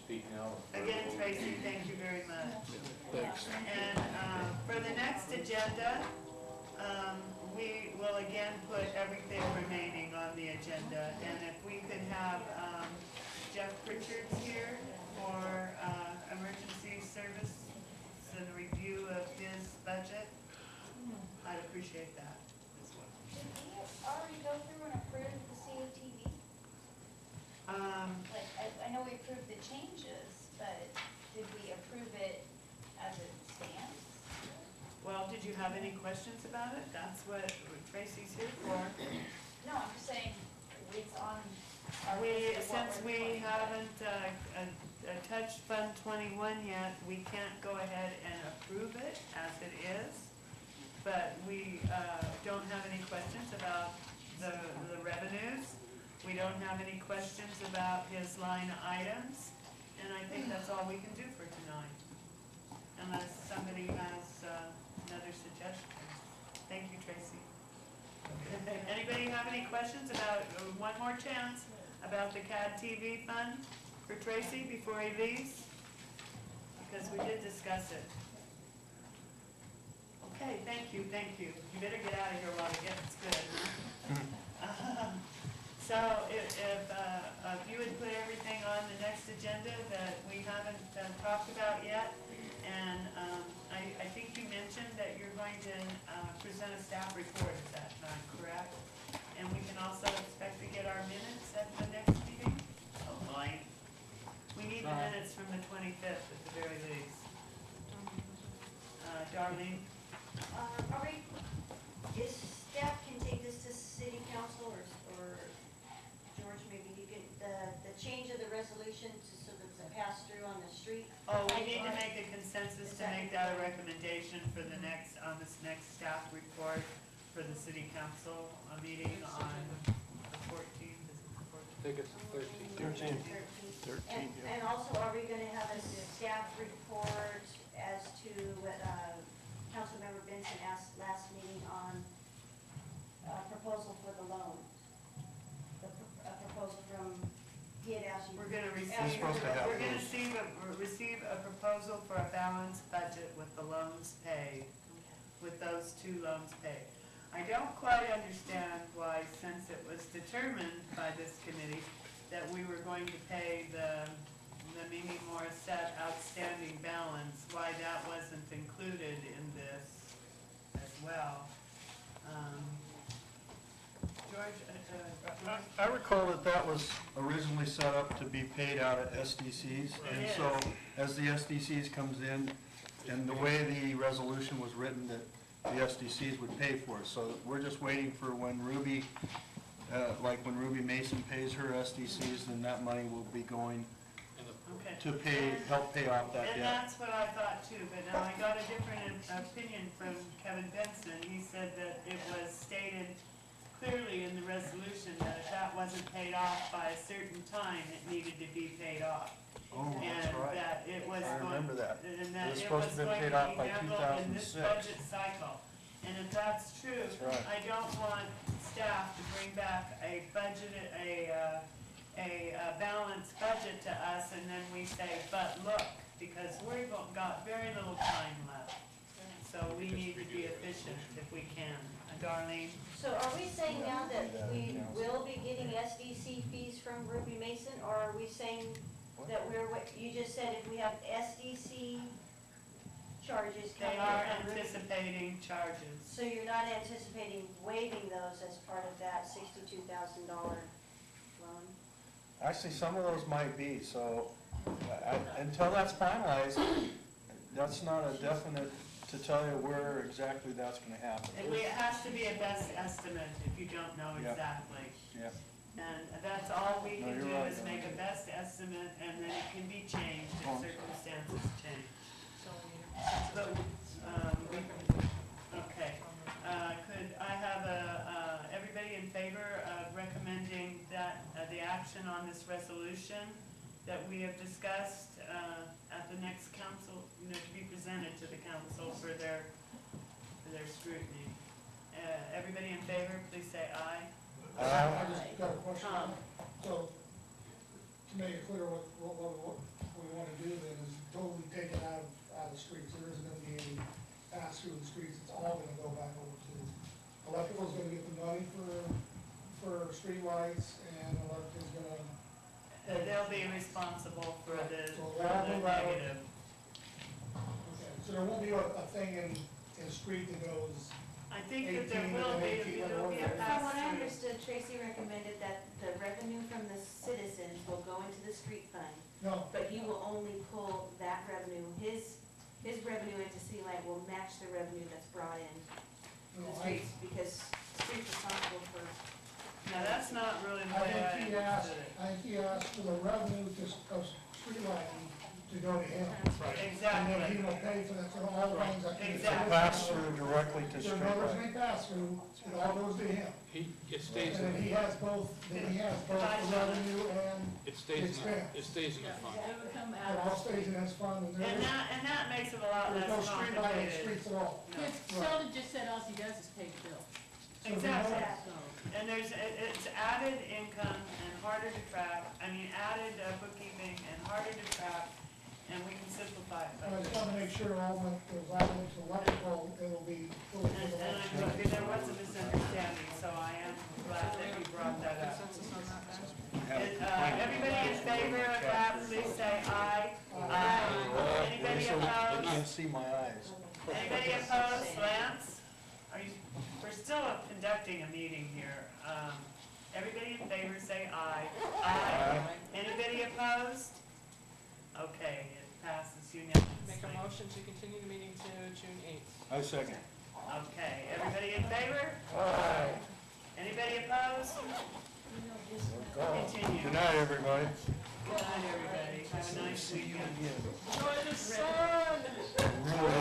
Speak now. Again, Tracy, thank you very much. Thanks. And for the next agenda, we will again put everything remaining on the agenda. And if we could have Jeff Pritchard's here for emergency service and a review of his budget, I'd appreciate that as well. Did we already go through and approve the CATV? Like, I know we approved the changes, but did we approve it as it stands? Well, did you have any questions about it? That's what Tracy's here for. No, I'm just saying, it's on our We, list of what since we're we doing. haven't touched Fund 21 yet, we can't go ahead and approve it as it is. But we don't have any questions about the revenues. We don't have any questions about his line items. And I think that's all we can do for tonight, unless somebody has another suggestion. Thank you, Tracy. Anybody have any questions about, one more chance, about the CAD TV fund for Tracy before he leaves? Because we did discuss it. Okay, thank you, thank you. You better get out of here while it gets good. So if you would put everything on the next agenda that we haven't talked about yet, and I think you mentioned that you're going to present a staff report at that time, correct? And we can also expect to get our minutes at the next meeting? Oh, boy. We need the minutes from the 25th at the very least. Darlene? Are we, if staff can take this to city council, or George, maybe you can, the change of the resolution so that it's a pass-through on the street? Oh, we need to make a consensus to make that a recommendation for the next, on this next staff report for the city council, meeting on the 14th, is it the 14th? I think it's 13. 13, yeah. And also, are we gonna have a staff report as to what, Councilmember Benson asked last meeting on, proposal for the loan? A proposal from, he had asked you. We're gonna receive, We're supposed to have we're gonna receive a proposal for a balanced budget with the loans paid, with those two loans paid. I don't quite understand why, since it was determined by this committee that we were going to pay the the Mimi Morissette outstanding balance, why that wasn't included in this as well. George, I recall that that was originally set up to be paid out at SDCs. And so as the SDCs comes in, and the way the resolution was written, that the SDCs would pay for it. So we're just waiting for when Ruby, like when Ruby Mason pays her SDCs, then that money will be going okay. to help pay off that And debt. that's what I thought too, but now I got a different opinion from Kevin Benson. He said that it was stated clearly in the resolution that if that wasn't paid off by a certain time, it needed to be paid off. Oh, that's right. And that it was I going, remember that. and It that was it supposed was to be going to paid off be by handled in this 2006. budget cycle. And if that's true, That's right. I don't want staff to bring back a balanced budget to us and then we say, but look, because we've got very little time left. So we need to be efficient if we can. Darlene? So are we saying now that we will be getting SDC fees from Ruby Mason, or are we saying that you just said if we have SDC charges They coming are from Ruby? anticipating charges. So you're not anticipating waiving those as part of that $62,000 loan? Actually, some of those might be, so until that's finalized, that's not a definite to tell you where exactly that's gonna happen. It has to be a best estimate if you don't know Yeah. exactly. Yeah. And that's all we No, can you're do right, is make a best estimate and then it can be changed if Oh, I'm sorry. circumstances change. So, okay, could I have everybody in favor of recommending that, the action on this resolution that we have discussed, at the next council, to be presented to the council for their scrutiny? Everybody in favor, please say aye. I just got a question. Tom? So, to make it clear what we want to do then is totally take it out of the streets. There isn't going to be any pass through the streets. It's all going to go back over to, electrical's going to get the money for streetlights and electrical's going to. They'll be responsible for the So they'll move out. negative. Okay, so there won't be a thing in street that goes, I think that there 18 will and be, 18 there'll be a and From what I pass-through. understood, Tracy recommended that the revenue from the citizens will go into the street fund, no, but he will only pull that revenue, his revenue into City Light will match the revenue that's brought in no, the streets, because streets responsible for. Now, that's not really the I way think I he asked, understood it. for the revenue of street lighting to go to him. And then he Exactly. will pay for that, for all the ones that. Exactly. Pass through directly to There's street no, there's light. any pass through, it all goes to him. It stays And then in, he has both the revenue and it stays in the fund. It would come it out. all stays in his fund and And there's that makes it a lot no less street lighting complicated. streets at all. No. Sheldon just said all he does is pay the bill. Exactly. So, And it's added income and harder to track, added bookkeeping and harder to track, and we can simplify it. I just want to make sure all those items, electrical, it'll be fully. There was a misunderstanding, so I am glad that you brought that up. Consensus on that then? Everybody in favor of that, please say aye. Aye. Anybody You opposed? can't see my eyes. Anybody opposed? Lance? We're still conducting a meeting here. Everybody in favor, say aye. Aye. Anybody opposed? Okay, it passes unanimously. Make a motion to continue the meeting to June 8th. I second. Okay, everybody in favor? Aye. Anybody opposed? Continue. Good night, everybody. Good night, everybody. Have a nice weekend. Enjoy the sun! Really